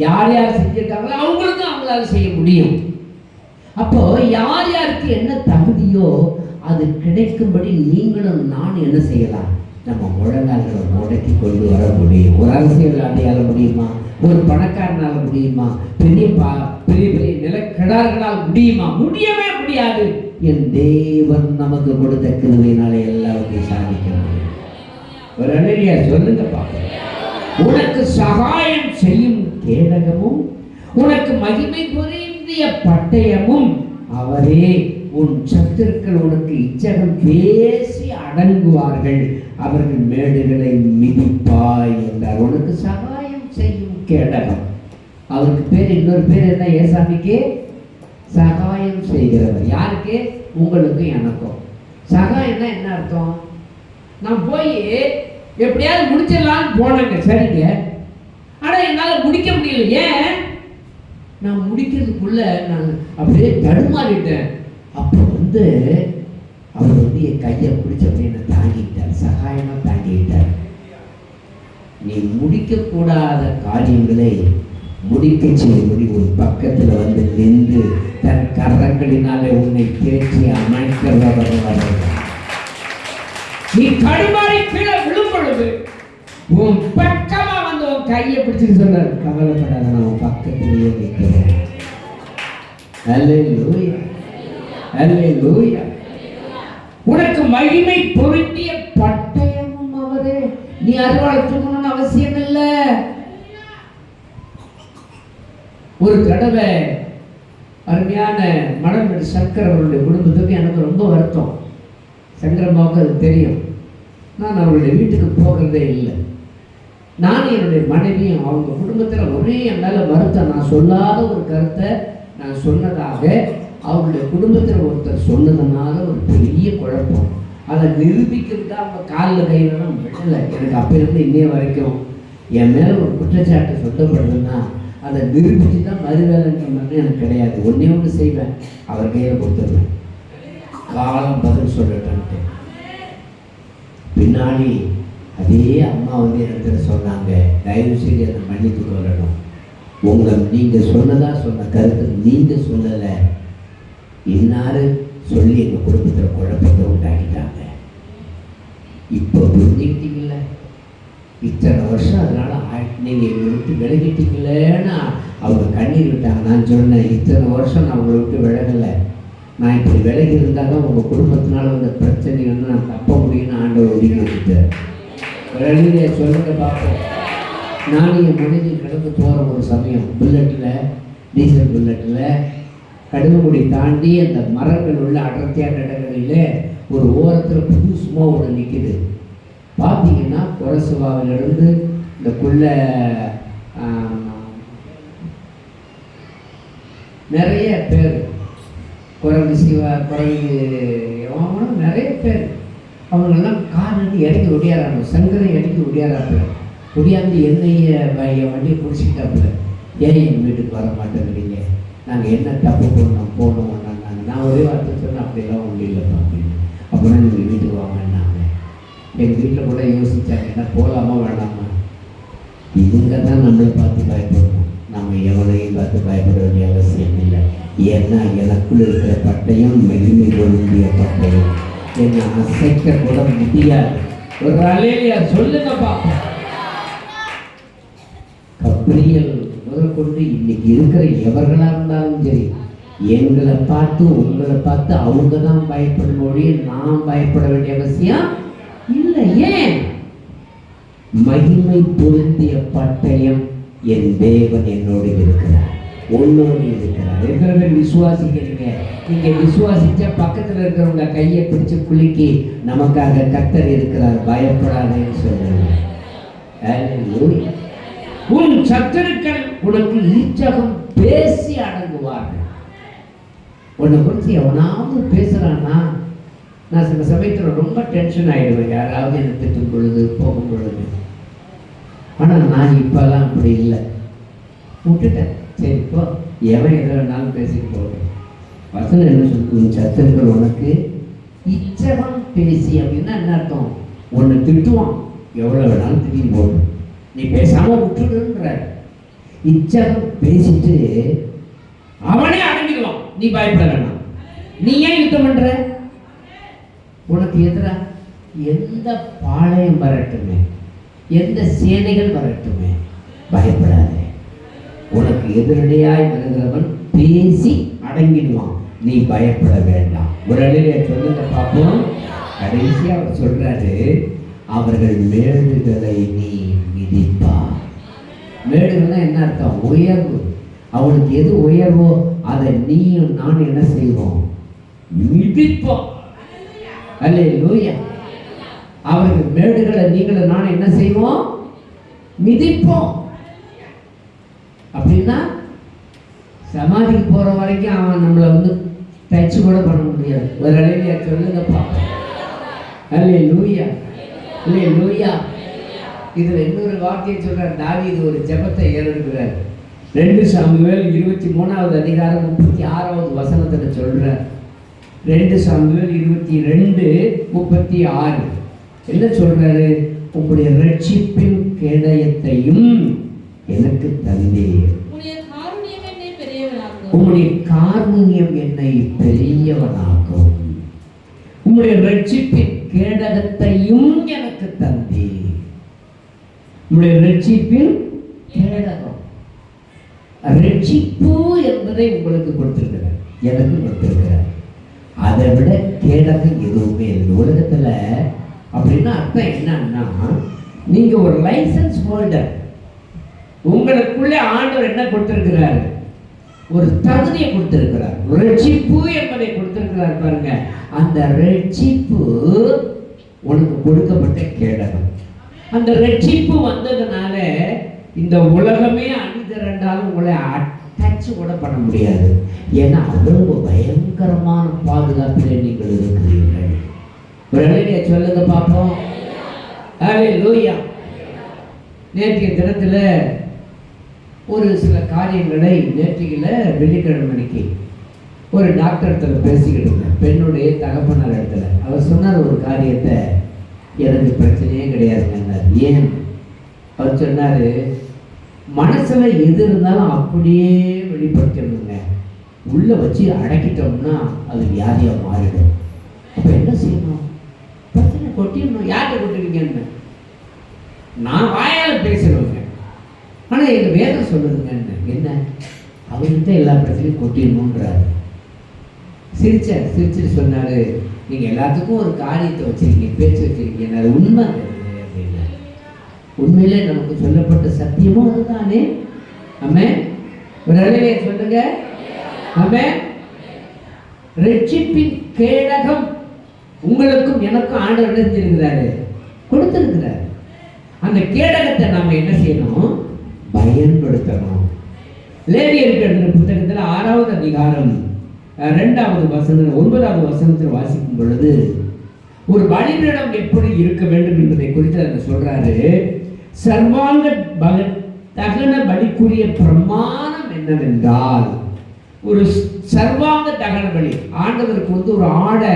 யார் யார் செஞ்சிருக்காங்களோ அவங்களுக்கும் அவங்களால செய்ய முடியும். அப்போ யார் யாருக்கு என்ன தகுதியோ அது கிடைக்கும்படி நீங்களும் நான் என்ன செய்யலாம்? நம்ம முழங்கால்களை முடக்கி கொண்டு வர முடியும். ஒரு அரசியல்வாதியால முடியுமா? ஒரு பணக்காரனால முடியுமா? பெரிய பெரிய நிலக்கிடார்களால் முடியுமா? முடியவே முடியாது. என் தேவன் நமக்கு கொடுத்த கிருபையினாலே எல்லாத்தையும் சாதிக்க முடியும். ஒரு அழகியா சொல்லுங்க பாப்போம். உனக்கு சகாயம் செய்யும் கேடகமும் உனக்கு மகிமை பொருந்திய பட்டயமும் அவரே. உன் சத்துருக்கள் உனக்கு இச்சகம் பேசி அடங்குவார்கள், அவர்கள் மேடுகளை மிதிப்பாய் என்றார். உனக்கு சகாயம் செய்யும் கேடகம். அவருக்கு பேர், இன்னொரு பேர் என்ன? ஏசாமிக்கு சகாயம் செய்கிறவர். யாருக்கு? உங்களுக்கு எனக்கும். சகாயம்னா என்ன அர்த்தம்? நான் போய் எப்படியாவது முடிச்சிடலான்னு போனேங்க, சரிங்க, ஆனால் என்னால் முடிக்க முடியல. ஏன்? நான் முடிக்கிறதுக்குள்ள நான் அப்படியே தடுமாறிட்டேன். அப்போ அவர் என் கையை பிடிச்ச என்னை தாங்கிட்டார், சகாயமா தாங்கிட்டார். நீ முடிக்கக்கூடாத காரியங்களை முடிக்க செய்யும்படி ஒரு பக்கத்தில் நின்று தன் கரங்களினாலே உன்னை தேற்றி அமைக்கிறவர். நீ தடுமாறி கீழே விழும் பொழுது உன் பக்கமா உன் கையை பிடிச்சிட்டு சொல்றாரு, கவலைப்படாத, நான் உன் பக்கத்திலேயே நிற்கிறேன். அல்லேலூயா, அல்லேலூயா. உனக்கு மகிமை பொருந்திய பட்டயமும் அவரே. நீ அறுவாள் தூக்கணும்னு அவசியம் இல்லை. ஒரு தடவை அருமையான மணமேடு சங்கர் அவருடைய குடும்பத்துக்கு எனக்கு ரொம்ப வருத்தம். சங்கரம்மாவுக்கு அது தெரியும். நான் அவருடைய வீட்டுக்கு போகிறதே இல்லை. நான் என்னுடைய மனைவியும் அவங்க குடும்பத்தில் ஒரே என் மேலே வருத்தம். நான் சொல்லாத ஒரு கருத்தை நான் சொன்னதாக அவருடைய குடும்பத்தில் ஒருத்தர் சொன்னதுனால ஒரு பெரிய குழப்பம். அதை நிரூபிக்கிறதுக்கு அவங்க காலில் கையிலலாம் விடலை. எனக்கு அப்போருந்து இன்னைய வரைக்கும் என் மேலே ஒரு குற்றச்சாட்டு சொல்லப்படுதுன்னா அதை நிரூபித்து தான் மறுவேலைன்ற மாதிரி எனக்கு கிடையாது. ஒன்றே ஒன்று செய்வேன், அவர் கையில் கொடுத்துருவேன், காலம் பதில் சொல்லட்டேன்ட்டு. பின்னாடி அதே அம்மா வந்து எனக்கு சொன்னாங்க, தயவு செய்து அதை மன்னித்து கொள்ளணும், நீங்கள் சொன்னதா சொன்ன கருத்து நீங்கள் சொல்லலை, இன்னாரு சொல்லி எங்கள் குடும்பத்தில் குழப்பத்தை உண்டாக்கிட்டாங்க. இப்போ புரிஞ்சுக்கிட்டீங்கள, இத்தனை வருஷம் அதனால் நீங்கள் எங்களை விட்டு விலகிட்டீங்களேன்னு அவங்க கண்ணீர் விட்டாங்க. நான் சொன்னேன், இத்தனை வருஷம் நான் உங்களை விட்டு விலகலை, நான் இப்படி விலகி இருந்தால் தான் உங்கள் குடும்பத்தினால வந்த பிரச்சனைகள்னு நான் தப்ப முடியும்னு ஆண்டவர் ஒதுக்கி வச்சுட்டேன். விலகிய சொல்லுங்க பார்ப்போம். நானும் என் மனைவி கிடந்து போகிற ஒரு சமயம் புல்லட்டில், டீசல் புல்லட்டில் கடுங்குடி தாண்டி அந்த மரங்கள் உள்ள அடர்த்தியான இடங்களில் ஒரு ஓரத்தில் புது சும்மா ஒன்று நிற்கிது. பார்த்தீங்கன்னா கொரசுவாவிலிருந்து இந்த குள்ள நிறைய பேர், குரங்கு சிவா, குரங்கு எவனும் நிறைய பேர், அவங்களெல்லாம் காரில் இறங்கி ஒடியாராங்க. சங்கரை இறங்கி ஒடியாராப்புல, ஒடியாந்து என்னைய வண்டியை பிடிச்சிக்கிட்டாப்புல, ஏன் எங்கள் வீட்டுக்கு வர மாட்டேங்கிறீங்க, நாங்கள் என்ன தப்பு போகணும் நாங்கள். நான் ஒரே வார்த்தை சொன்னேன், அப்படிலாம் ஒன்றும் இல்லைப்பா அப்படின்னு. அப்படின்னா நீங்கள் வீட்டுக்கு வாங்கினாங்க. எங்கள் வீட்டில் கூட யோசித்தாங்க, என்ன போகலாமா வேணாமா. இவங்க தான் நம்மளை பார்த்து பயப்படணும், நம்ம எவனையும் பார்த்து பயப்பட வேண்டிய அவசியம் இல்லை. ஏன்னா எனக்குள்ள இருக்கிற பட்டயம் மெலிமை கொள்ளிய பட்டயம், என்னை அசைக்க கூட முடியாது. ஒரு அலையிலையா சொல்லுங்க பார்ப்போம். கப்ரியல் முதல் கொண்டு இன்னைக்கு இருக்கிற எவர்களாக இருந்தாலும் சரி, எங்களை பார்த்து உங்களை பார்த்து அவங்க தான் பயப்படும் மொழியை நான் பயப்பட வேண்டிய அவசியம் இல்லை. ஏன்? மகிமை பொருந்திய பட்டயம் என் தேவன் என்னோடு இருக்கிறார், உன்னோடு இருக்கிறார். எத்தனை பேர் விசுவாசிக்கிறீங்க? நீங்க விசுவாசிச்சா பக்கத்தில் இருக்கிறவங்க கையை பிடிச்சு குலுக்கி நமக்காக கர்த்தர் இருக்கிறார், பயப்படாதேன்னு சொல்லுங்க. உன் சத்துருக்கள் உனக்கு இச்சகம் பேசி அடங்குவார்கள். உன்னை குறித்து எவனாவது பேசுறான்னா, நான் சில சமயத்தில் ரொம்ப டென்ஷன் ஆகிடுவேன், யாராவது என்னை திட்டும் பொழுது போகும் பொழுது. ஆனால் நான் இப்போல்லாம் அப்படி இல்லை, விட்டுட்டேன். சரி, இப்போ எவன் எதை வேணாலும் பேசிட்டு போகிறேன். வசனம் என்ன சொல்லுங்க, சத்துருக்கள் உனக்கு இச்சகம் பேசி. அப்படின்னா என்ன அர்த்தம்? உன்னை திட்டுவான், எவ்வளோ வேணாலும் திடீர்னு போடும், நீ பேசாமல் விட்டுடுன்ற. இச்சகம் பேசிட்டு அவனே அடங்கிடுவான், நீ பயப்பட வேணாம். நீ ஏன் யுத்தம் பண்ற? உனக்கு எதிராக எந்த பாளையம் வரட்டுமே, எந்த சேனைகள் வரட்டுமே, பயப்படாதே. உனக்கு எதிரடியாய் வருகிறவன் பேசி அடங்கிடுவான், நீ பயப்பட வேண்டாம். ஒரு அழிலே சொல்லுங்க பார்ப்போம். கடைசி அவர் சொல்றாரு, அவர்கள் மேடுகளை நீ மிதிப்பா. மேடுகள்னா என்ன அர்த்தம்? உயர்வு. அவனுக்கு எது உயர்வோ அதை நீயும் நான் என்ன செய்வோம்? மிதிப்போம். அல்லேலூயா. அவர்கள் மேடுகளை நீங்களும் நான் என்ன செய்வோம்? மிதிப்போம். அப்படின்னா சமாதிக்கு போற வரைக்கும் அவன் நம்மளை வந்து டச் கூட பண்ண முடியாது. ஒரு அலையில சொல்லுங்கப்பா. அல்லேலூயா, அல்லேலூயா. இதுல இன்னொரு வார்த்தையை சொல்றார் தாவீது, ஒரு ஜெபத்தை ஏறெடுக்கிறார். 2 சாமுவேல் 23வது அதிகாரம் 36வது வசனத்துல சொல்றார். 2 சாமுவேல் 22:36 என்ன சொல்றாரு? உங்களுடைய ரட்சிப்பின் கேடயத்தையும் எனக்கு தந்தீர், உங்களுடைய காருண்யம் என்னை பெரியவனாகும், உங்களுடைய ரட்சிப்பின் கேடகத்தையும் எனக்கு தந்தீர். உங்களுடைய ரட்சிப்பின் கேடகம், ரட்சிப்பு என்பதை உங்களுக்கு கொடுத்திருக்கிறார், எனக்கு கொடுத்திருக்கிறார். அதை விட கேடகம் எதுவுமே இல்லை உலகத்துல. அப்படின்னா அர்த்தம் என்னன்னா, நீங்க ஒரு லைசன்ஸ் ஹோல்டர், உங்களுக்குள்ளே ஆண்டவர் என்ன கொடுத்திருக்கிறார்? ஒரு தகுதியை கொடுத்திருக்கிறார், ரட்சிப்பு என்பதை கொடுத்திருக்கிறார். பாருங்க, அந்த ரட்சிப்பு உனக்கு கொடுக்கப்பட்ட கேடகம். அந்த ரட்சிப்பு வந்ததுனால இந்த உலகமே அணிதிரண்டாலும் உங்களை டச் கூட பண்ண முடியாது. ஏன்னா அவ்வளவு பயங்கரமான பாதுகாப்பிலே நீங்கள் இருக்கிறீர்கள். ஒரு அலையிலே சொல்லுங்க பார்ப்போம். ஹல்லேலூயா. நேற்றைய தினத்தில் ஒரு சில காரியங்களை நேற்றையில வெள்ளிக்கிழமைக்கு ஒரு டாக்டர் இடத்துல பேசிக்கிட்டு இருந்தேன், பெண்ணுடைய தகப்பனார் இடத்துல. அவர் சொன்னார் ஒரு காரியத்தை, எனக்கு பிரச்சனையே கிடையாதுங்க. ஏன்? அவர் சொன்னார், மனசுல எது இருந்தாலும் அப்படியே வெளிப்படுத்திடணுங்க, உள்ள வச்சு அடக்கிட்டோம்னா அது வியாதியா மாறிடும். அப்ப என்ன செய்யணும்? பிரச்சனை கொட்டிடணும். யார்கிட்ட கொட்டுவீங்கன்னு நான் வாயால பேசுறவங்க, ஆனா எங்க வேதம் சொல்லுதுங்க என்ன, அவர்கிட்ட எல்லா பிரச்சனையும் கொட்டிடணுன்றாரு. சிரிச்சுட்டு சொன்னாரு, நீங்க எல்லாத்துக்கும் ஒரு காரியத்தை வச்சிருக்கீங்க, பேச்சு வச்சிருக்கீங்க, அது உண்மை அப்படின்னா. உண்மையிலே நமக்கு சொல்லப்பட்ட சத்தியமும் அதுதானே. ஆமென். ஒரு அலையிலே சொல்லுங்க. ஆமென். ரட்சிப்பின் கேடகம் உங்களுக்கும் எனக்கும் ஆண்டவர் நினைச்சிருக்கிறாரு, கொடுத்திருக்கிறார். அந்த கேடகத்தை நாம என்ன செய்யணும்? பயன்படுத்தணும். லேவியர்கள் புத்தகத்தில் 6வது அதிகாரம் 2வது வசனம் 9வது வசனத்தில் வாசிக்கும் பொழுது ஒரு பலிபீடம் எப்படி இருக்க வேண்டும் என்பதை குறித்து அதை சொல்றாரு. சர்வாங்க தகன பலிக்குரிய பிரமாணம் என்னவென்றால், ஒரு சர்வாங்க தகன பலி, ஆண்டவருக்கு ஒரு ஆடை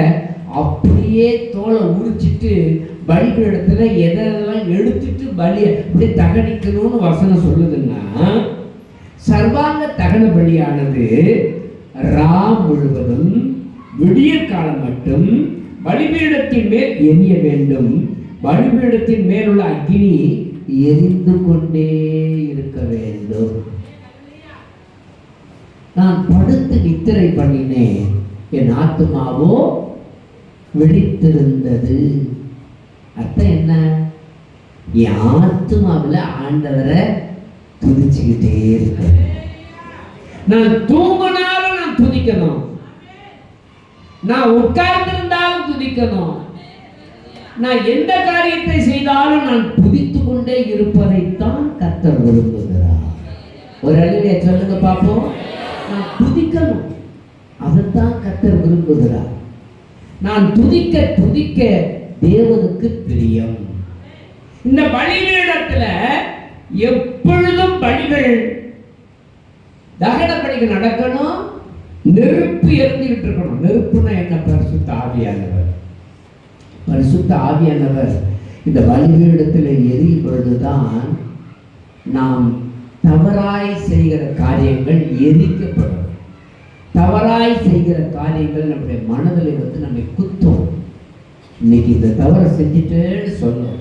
அப்படியே தோலை உரிச்சிட்டு பலிபீடத்துல எதெல்லாம் எடுத்துட்டு பலி அப்படி தகனிக்கணும்னு வசனம் சொல்லுதுன்னா, சர்வாங்க தகன பலியானது ரா முழுவதும் விடிய காலம் மட்டும் பலிபீடத்தின் மேல் எரிய வேண்டும். பலிபீடத்தின் மேல் உள்ள அக்கினி எரிந்து கொண்டே இருக்க வேண்டும். நான் படுத்து நித்திரை பண்ணினேன், என் ஆத்துமாவோ விழித்திருந்தது. அர்த்தம் என்ன? என் ஆத்துமாவில் ஆண்டவரை துதிச்சுக்கிட்டே இருக்க. நான் தூங்கினாலும் நான் துதிக்கணும், நான் உட்கார்ந்திருந்தாலும் துதிக்கணும், நான் எந்த காரியத்தை செய்தாலும் நான் துதித்து கொண்டே இருப்பதைத்தான் கர்த்தர் விரும்புகிறார். ஒரு அழிலே சொல்லுங்க பார்ப்போம். நான் துதிக்கணும், அதைத்தான் கர்த்தர் விரும்புகிறார். நான் துதிக்க துதிக்க தேவனுக்கு பிரியம். இந்த பலிபீடத்துல எப்பொழுதும் பலிகள் தகன பலிகள் நடக்கணும், நெருப்பு எரிஞ்சுக்கிட்டு இருக்கணும். நெருப்புனா என்ன? பரிசுத்த ஆவியானவர். பரிசுத்த ஆவியானவர் இந்த பலிபீடத்தில் எரியும் பொழுதுதான் நாம் தவறாய் செய்கிற காரியங்கள் எரிக்கப்படும். தவறாய் செய்கிற காரியங்கள் நம்முடைய மனதில் நம்மை குத்தும். இன்னைக்கு இந்த தவறை செஞ்சுட்டேன்னு சொல்லும்.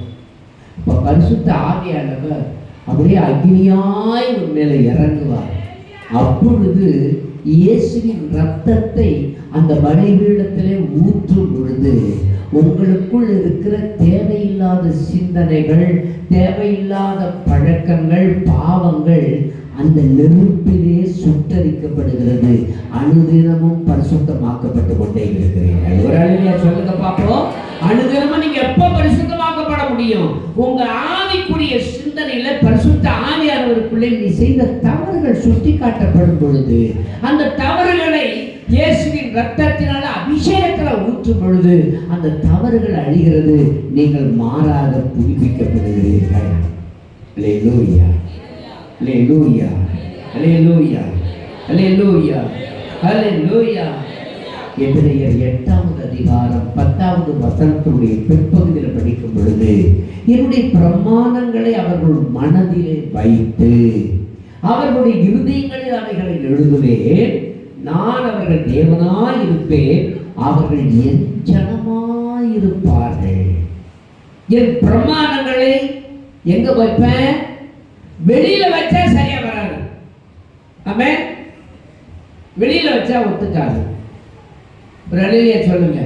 அப்ப பரிசுத்த ஆவியானவர் அப்படியே அக்னியாய் உன் மேல இறங்குவார். அப்பொழுது இயேசுவின் ரத்தத்தை அந்த பலிபீடத்திலே ஊற்றும் பொழுது உங்களுக்குள் இருக்கிற தேவையில்லாத சிந்தனைகள், தேவையில்லாத பழக்கங்கள், பாவங்கள் அந்த நெருப்பிலே சுட்டரிக்கப்படுகிறது. அனுதினமும் பரிசுத்தமாக்கப்பட்டு கொண்டே இருக்கிறீர்கள். ஒரு அழியா சொல்லுங்க பார்ப்போம். அனுதினமும் நீங்க எப்ப பரிசுத்தமாக்கப்பட முடியும்? உங்க ஆவிக்குரிய சிந்தனையில பரிசுத்த ஆவியானவருக்குள்ளே நீ செய்த தவறுகள் சுட்டி காட்டப்படும் பொழுது அந்த தவறுகளை இயேசுவின் ரத்தத்தினால அபிஷேகத்துல ஊற்றும் பொழுது அந்த தவறுகள் அழிகிறது. நீங்கள் மாறாத புதுப்பிக்கப்படுகிறீர்கள். அல்லேலூயா, அல்லேலூயா, அல்லேலூயா, அல்லேலூயா, அல்லேலூயா. எபிரேயர் 8வது அதிகாரம் 10வது வசனத்தினுடைய பிற்பகுதியில் படிக்கும் பொழுது, என்னுடைய பிரமாணங்களை அவர்கள் மனதிலே வைத்து அவர்களுடைய இருதயங்களில் அவைகளை எழுதுவேன். நான் அவர்கள் தேவனாய் இருப்பேன், அவர்கள் என் ஜனமாய் இருப்பார்கள். என் பிரமாணங்களை எங்க வைப்பேன்? வெளியில வச்சா சரியா வராது. ஆமென். வெளியில வச்சா ஒத்துக்காது. ஒரு அலையிலே சொல்லுங்க.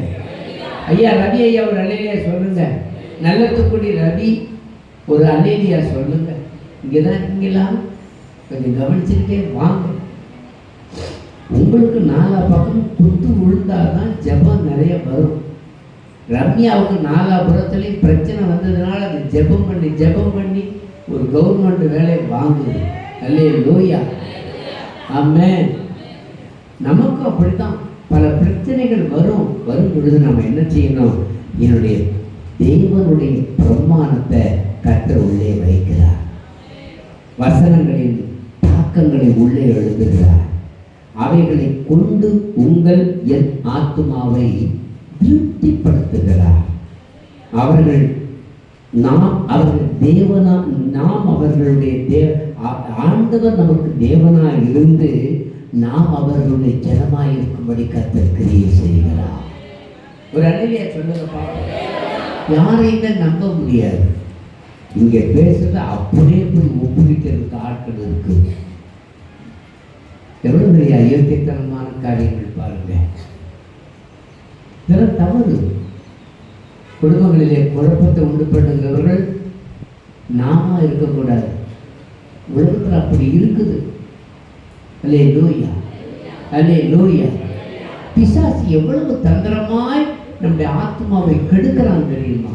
ஐயா ரவி ஐயா ஒரு அலையிலே சொல்லுங்க. நல்லத்துக்குடி ரவி ஒரு அலையிலியா சொல்லுங்க. இங்கதான் இருக்கீங்களா? கொஞ்சம் கவனிச்சுக்கிட்டே வாங்க. உங்களுக்கு 4 பக்கம் குத்து விழுந்தாதான் ஜெபம் நிறைய வரும். ரம்யாவுக்கு 4 புறத்துலையும் பிரச்சனை வந்ததுனால அது ஜெபம் பண்ணி ஒரு கவர்மெண்ட் வேலையை வாங்குது. அல்லேலூயா. ஆமென். நமக்கு அப்படித்தான் பல பிரச்சனைகள் வரும் பொழுது நம்ம என்ன செய்யணும்? என்னுடைய தேவனுடைய பிரமாணத்தை கர்த்தர் உள்ளே வைக்கிறார். வசனங்களின் தாக்கங்களை உள்ளே எழுதுகிறார். அவைகளை கொண்டு உங்கள் என் ஆத்துமாவை திருப்திப்படுத்துகிறார். நாம் அவர்களுடைய ஆண்டவர் நமக்கு தேவனாய் இருந்து நாம் அவர்களுடைய ஜனமாய் இருக்கும்படி கர்த்தர் கிரியை செய்கிறார். ஒரு அழகிய சொல்லுங்க. யாரையுமே நம்ப முடியாது. இங்க பேசுறது அப்படியே போய் ஒப்புவிக்கிறதுக்கு ஆட்கள் இருக்கு. எவ்வளவு பெரிய அயோக்கியத்தனமான காரியங்கள் பாருங்க. இதெல்லாம் தவறு. குடும்பங்களிலே குழப்பத்தை உண்டு பண்ணுகிறவர்கள் நாம இருக்கக்கூடாது. உலகத்தில் அப்படி இருக்குது. அல்லேலூயா, அல்லேலூயா. பிசாசு எவ்வளவு தந்திரமாய் நம்முடைய ஆத்மாவை கெடுக்கிறான் தெரியுமா?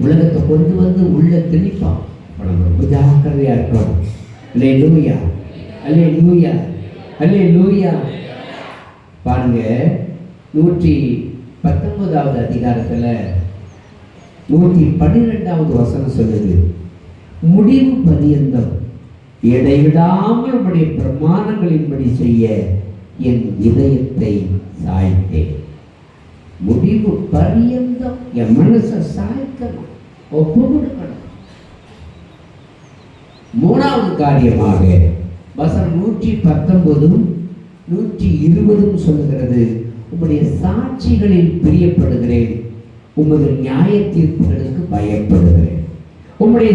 உலகத்தை கொண்டு வந்து உள்ள திணிப்பான். நம்ம ரொம்ப ஜாக்கிரதையா இருக்கணும். அல்லேலூயா, அல்லேலூயா, அல்லேலூயா. பாருங்க, 119வது அதிகாரத்துல 112வது வசனம் சொல்லுது, முடிவு பரியந்தம் இடைவிடாமல் உடைய பிரமாணங்களின்படி செய்ய என் இதயத்தை சாய்த்தேன். முடிவு பரியந்தம் என் மனசை சாய்க்கணும், ஒப்பு கொடுக்கணும். மூணாவது காரியமாக வசனம் 119 120 சொல்லுகிறது, உம்முடைய சாட்சிகளில் பிரியப்படுகிறேன், உமது நியாய தீர்ப்புகளுக்கு பயப்படுகிறேன். உம்முடைய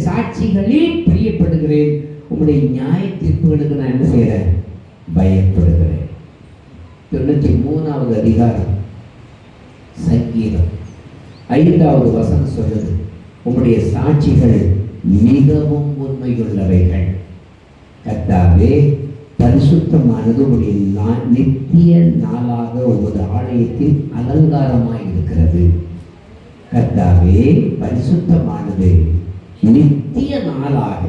சாட்சிகளில் பிரியப்படுகிறேன், உம்முடைய நியாய தீர்ப்புகளுக்கு நான் என்ன செய்யறேன்? பயப்படுகிறேன். 93வது அதிகாரம் சங்கீதம் 5வது வசனம் சொல்லுது, உம்முடைய சாட்சிகள் மிகவும் உண்மையுள்ளவைகள். கர்த்தாவே, பரிசுத்தமானது உம்முடைய நித்திய நாளாக உமது ஆலயத்தில் அலங்காரமாய் இருக்கிறது. கர்த்தாவே, பரிசுத்தமானது நித்திய நாளாக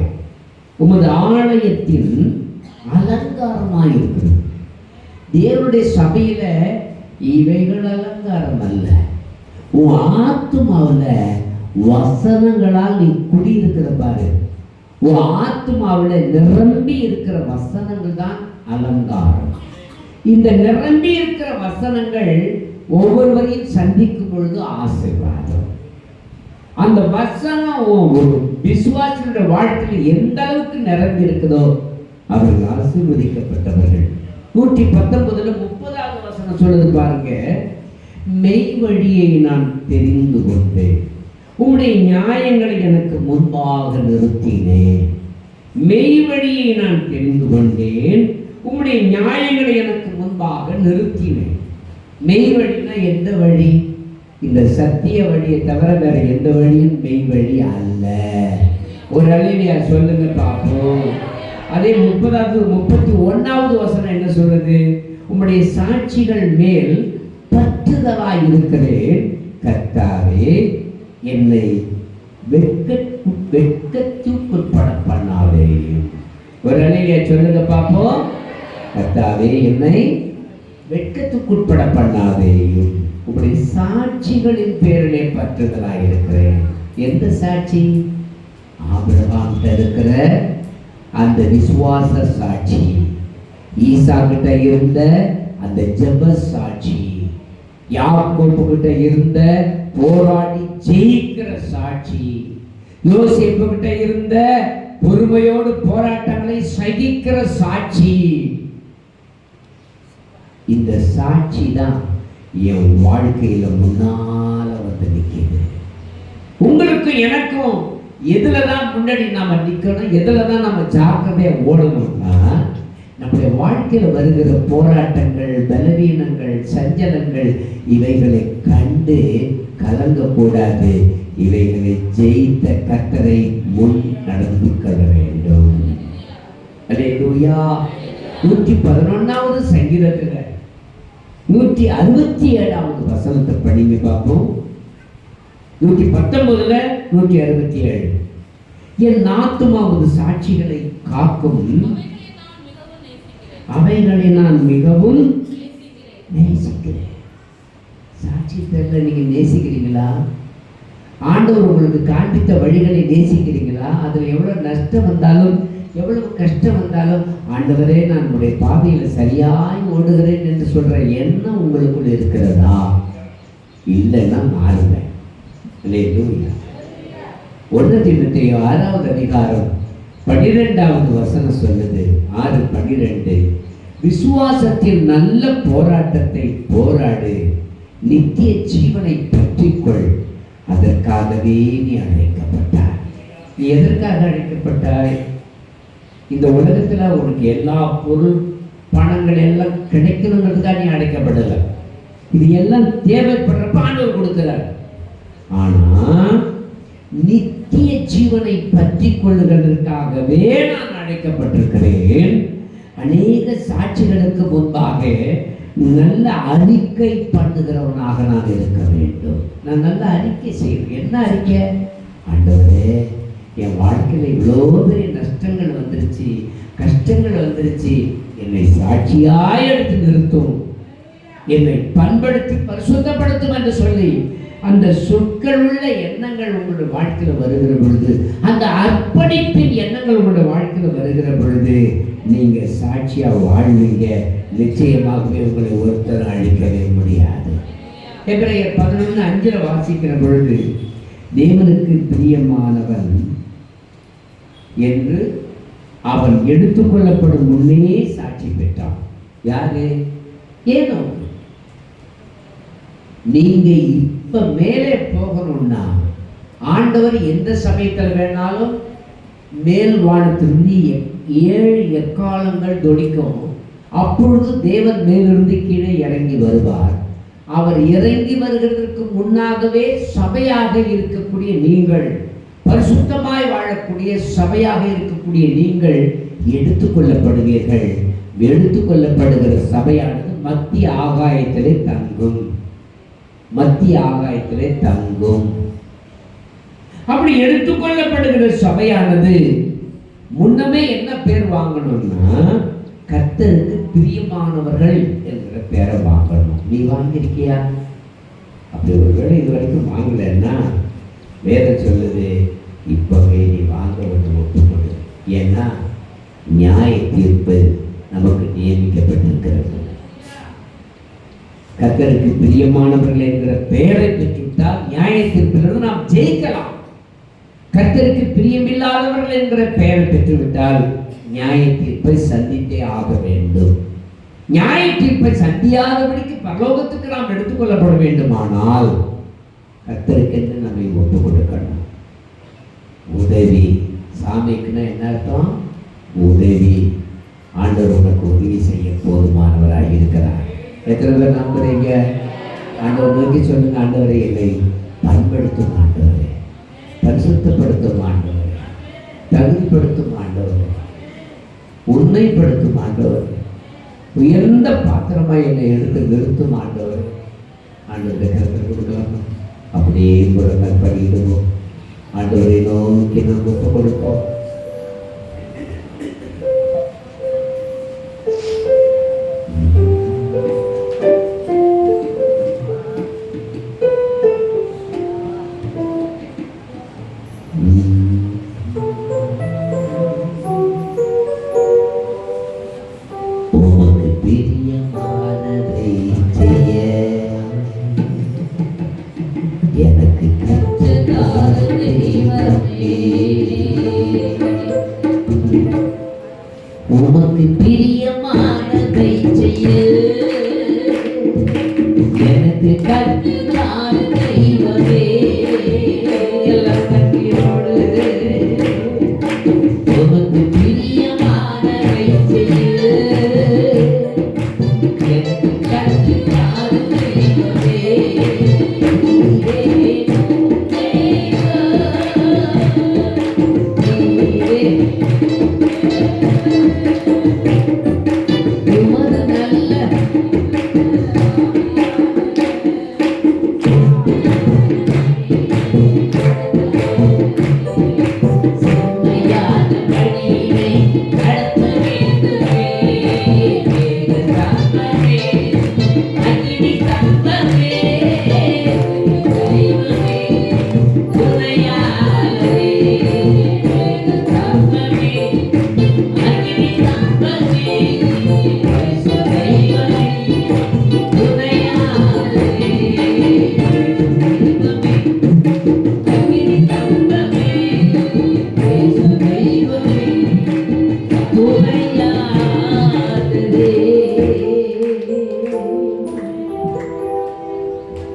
உமது ஆலயத்தில் அலங்காரமாய் இருக்கிறது. தேவனுடைய சபையில இவைகள் அலங்காரம் அல்ல. உன் ஆத்துமாவுல வசனங்களால் நீ குடியிருக்கிற பாரு. உன் ஆத்துமாவுல நிரம்பி இருக்கிற வசனங்கள் தான் அலங்காரம். இந்த நிரம்பி இருக்கிற வசனங்கள் ஒவ்வொருவரையும் சந்திக்கும் பொழுது ஆசீர்வாதம். அந்த வசனம் ஒரு விசுவாசியோட வாழ்க்கையில் எந்த அளவுக்கு நிரம்பி இருக்குதோ அவர்கள் ஆசீர்வதிக்கப்பட்டவர்கள். 119ல் 30வது வசனம் சொல்லுது பாருங்க, மெய் வழியை நான் தெரிந்து கொண்டேன், உம்முடைய நியாயங்களை எனக்கு முன்பாக நிறுத்தினேன். மெய் வழியை நான் தெரிந்து கொண்டேன், உம்முடைய நியாயங்களை எனக்கு முன்பாக நிறுத்தினேன். மெய் வழினா எந்த வழி? இந்த சத்திய வழியை தவிர வேற எந்த வழியும் மெய் வழி அல்ல. ஒரு அல்லேலூயா சொல்லுங்க பாப்போம். அதே 31வது வசனம் என்ன சொல்றது? உம்முடைய சாட்சிகள் மேல் பற்றுதலாய் இருக்கிறேன். கர்த்தாவே, என்னை வெட்கத்துக்குட்பட பண்ணாதே. ஒரு அல்லேலூயா சொல்லுங்க பாப்போம். கர்த்தாவே, என்னை வெட்கத்துக்குட்பட பண்ணாதேயும் உங்களுடைய சாட்சிகளின் பேரிலே பற்றுதலாய் இருக்கிறேன். எந்த சாட்சி? ஆபிரகாம் இருக்கிற அந்த விசுவாச சாட்சி, ஈசா கிட்ட இருந்த அந்த ஜெப சாட்சி, யாக்கோபு கிட்ட இருந்த போராடி ஜெயிக்கிற சாட்சி, யோசேப்பு கிட்ட இருந்த பொறுமையோடு போராட்டங்களை சகிக்கிற சாட்சி. இந்த சாட்சி தான் என் வாழ்க்கையில முன்னால வந்து நிற்கிது. உங்களுக்கும் எனக்கும் எதுலதான் முன்னாடி நாம நிக்கணும், எதுலதான் நம்ம ஜாக்கிரதையா ஓடணும்னா, நம்முடைய வாழ்க்கையில வருகிற போராட்டங்கள், பலவீனங்கள், சஞ்சலங்கள், இவைகளை கண்டு கலங்கக்கூடாது. இவைகளை ஜெயித்த கர்த்தரை முன் நடந்து கொள்ள வேண்டும். அல்லேலூயா. 111வது சங்கீதத்துல 167வது வசனத்தை படிங்க பார்ப்போம். 119ல் 167, என் ஆத்துமாவது சாட்சிகளை காக்கும், அவைகளை நான் மிகவும் நேசிக்கிறேன். சாட்சி பேர்ல நீங்க நேசிக்கிறீங்களா? ஆண்டவர் உங்களுக்கு காண்பித்த வழிகளை நேசிக்கிறீங்களா? அதுல எவ்வளவு நஷ்டம் வந்தாலும் எவ்வளவு கஷ்டம் வந்தாலும் ஆண்டவரே நான் உடைய பாதையில் சரியாய் ஓடுகிறேன் என்று சொல்ற எண்ணம் உங்களுக்குள் இருக்கிறதா? இல்லைன்னா மாறுங்க. 1 தீமோத்தேயு 6வது அதிகாரம் 12வது வசனம் சொல்லுது. 6:12 விசுவாசத்தில் நல்ல போராட்டத்தை போராடு, நித்திய ஜீவனை பற்றிக்கொள், அதற்காகவே நீ அழைக்கப்பட்டாய். நீ எதற்காக அழைக்கப்பட்டாய்? இந்த உலகத்துல உனக்கு எல்லா பொருள் பணங்கள் எல்லாம் கிடைக்கணுங்கிறதுக்காக நீ அழைக்கப்படலை. இது எல்லாம் தேவைப்படுறப்ப ஆண்டவர் கொடுக்கிறார். ஆனா நித்திய ஜீவனை பற்றி கொள்ளுகிறதற்காகவே நான் அழைக்கப்பட்டிருக்கிறேன். அநேக சாட்சிகளுக்கு முன்பாக நல்ல அறிக்கை பண்ணுகிறவனாக நான் இருக்க வேண்டும். நான் நல்ல அறிக்கை செய்வேன். என்ன அறிக்கை? ஆண்டவரே, என் வாழ்க்கையில் இவ்வளோ பெரிய நஷ்டங்கள் வந்துருச்சு, கஷ்டங்கள் வந்துருச்சு, என்னை சாட்சியாய் எடுத்து நிறுத்தும், என்னை பண்படுத்தி பரிசுத்தப்படுத்தும் என்று சொல்லி அந்த சொற்கள் உள்ள எண்ணங்கள் உங்களுடைய வாழ்க்கையில் வருகிற பொழுது, அந்த அர்ப்பணிப்பின் எண்ணங்கள் உங்களுடைய வாழ்க்கையில் வருகிற பொழுது நீங்க சாட்சியா வாழ்வீங்க. நிச்சயமாகவே உங்களை ஒருத்தர் அழிக்கவே முடியாது. எபிரேயர் 11:5 வாசிக்கிற பொழுது, தேவனுக்கு பிரியமானவன் என்று அவன் எடுத்துக்கொள்ளப்படும் முன்னே சாட்சி பெற்றான். யாரு? ஏனோ. நீங்க இப்ப மேலே போகணும்னா ஆண்டவர் எந்த சமயத்தில் வேணாலும் மேல் வானத்திலிருந்து 7 எக்காலங்கள் தொடிக்கும். அப்பொழுது தேவன் மேலிருந்து கீழே இறங்கி வருவார். அவர் இறங்கி வருகிறதற்கு முன்னாகவே சபையாக இருக்கக்கூடிய நீங்கள், பரிசுத்தமாய் வாழக்கூடிய சபையாக இருக்கக்கூடிய நீங்கள் எடுத்துக்கொள்ளப்படுவீர்கள். எடுத்துக்கொள்ளப்படுகிற சபையானது மத்திய ஆகாயத்திலே தங்கும். மத்திய ஆகாயத்திலே தங்கும். அப்படி எடுத்துக்கொள்ளப்படுகிற சபையானது முன்னமே என்ன பேர் வாங்கணும்னா, கர்த்தருக்கு பிரியமானவர்கள் என்கிற பேரை வாங்கணும். நீ வாங்கியிருக்கியா? அப்படி ஒருவேளை இது வரைக்கும் வாங்கலைன்னா வேதம் சொல்லுது, இப்பவே நீ வாங்க வந்து ஒப்புக்கொடு. ஏன்னா நியாய தீர்ப்பு நமக்கு நியமிக்கப்பட்டிருக்கிறது. கர்த்தருக்கு பிரியமானவர்கள் என்கிற பெயரை பெற்றுவிட்டால் நியாய தீர்ப்பிலிருந்து நாம் ஜெயிக்கலாம். கர்த்தருக்கு பிரியமில்லாதவர்கள் என்கிற பெயரை பெற்றுவிட்டால் நியாய தீர்ப்பை சந்தித்தே ஆக வேண்டும். நியாய தீர்ப்பை சந்தியாதபடிக்கு பரலோகத்துக்கு நாம் எடுத்துக்கொள்ளப்பட வேண்டுமானால் கர்த்தருக்கு என்று நம்மை ஒப்பு கொடுக்கணும். உதவி. சாமிக்குன்னா என்ன அர்த்தம்? உதவி. ஆண்டவர் உனக்கு உதவி செய்ய போதுமானவராக இருக்கிறார். எத்தனை பேர் நம்புறீங்க? ஆண்டவர் நோக்கி சொல்லுங்க, ஆண்டவரை என்னை பண்படுத்தும் ஆண்டவரே, பரிசுத்தப்படுத்தும் ஆண்டவரே, தகுதிப்படுத்தும் ஆண்டவரே, உண்மைப்படுத்தும் ஆண்டவரே, உயர்ந்த பாத்திரமாய் என்னை எடுத்து நிறுத்தும் ஆண்டவரே. ஆண்டவரை கருத்தில் கொடுக்கலாம். அப்படியே புறங்கள் பண்ணிடுவோம். ஆண்டவரை நோக்கி நாம் ஒப்பு கொடுப்போம். எனக்கு கற்றதாரே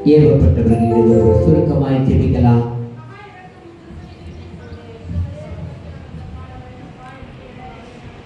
ஏவப்பட்டவர்கள் சுருக்கமாய் ஜெபிக்கலாம்.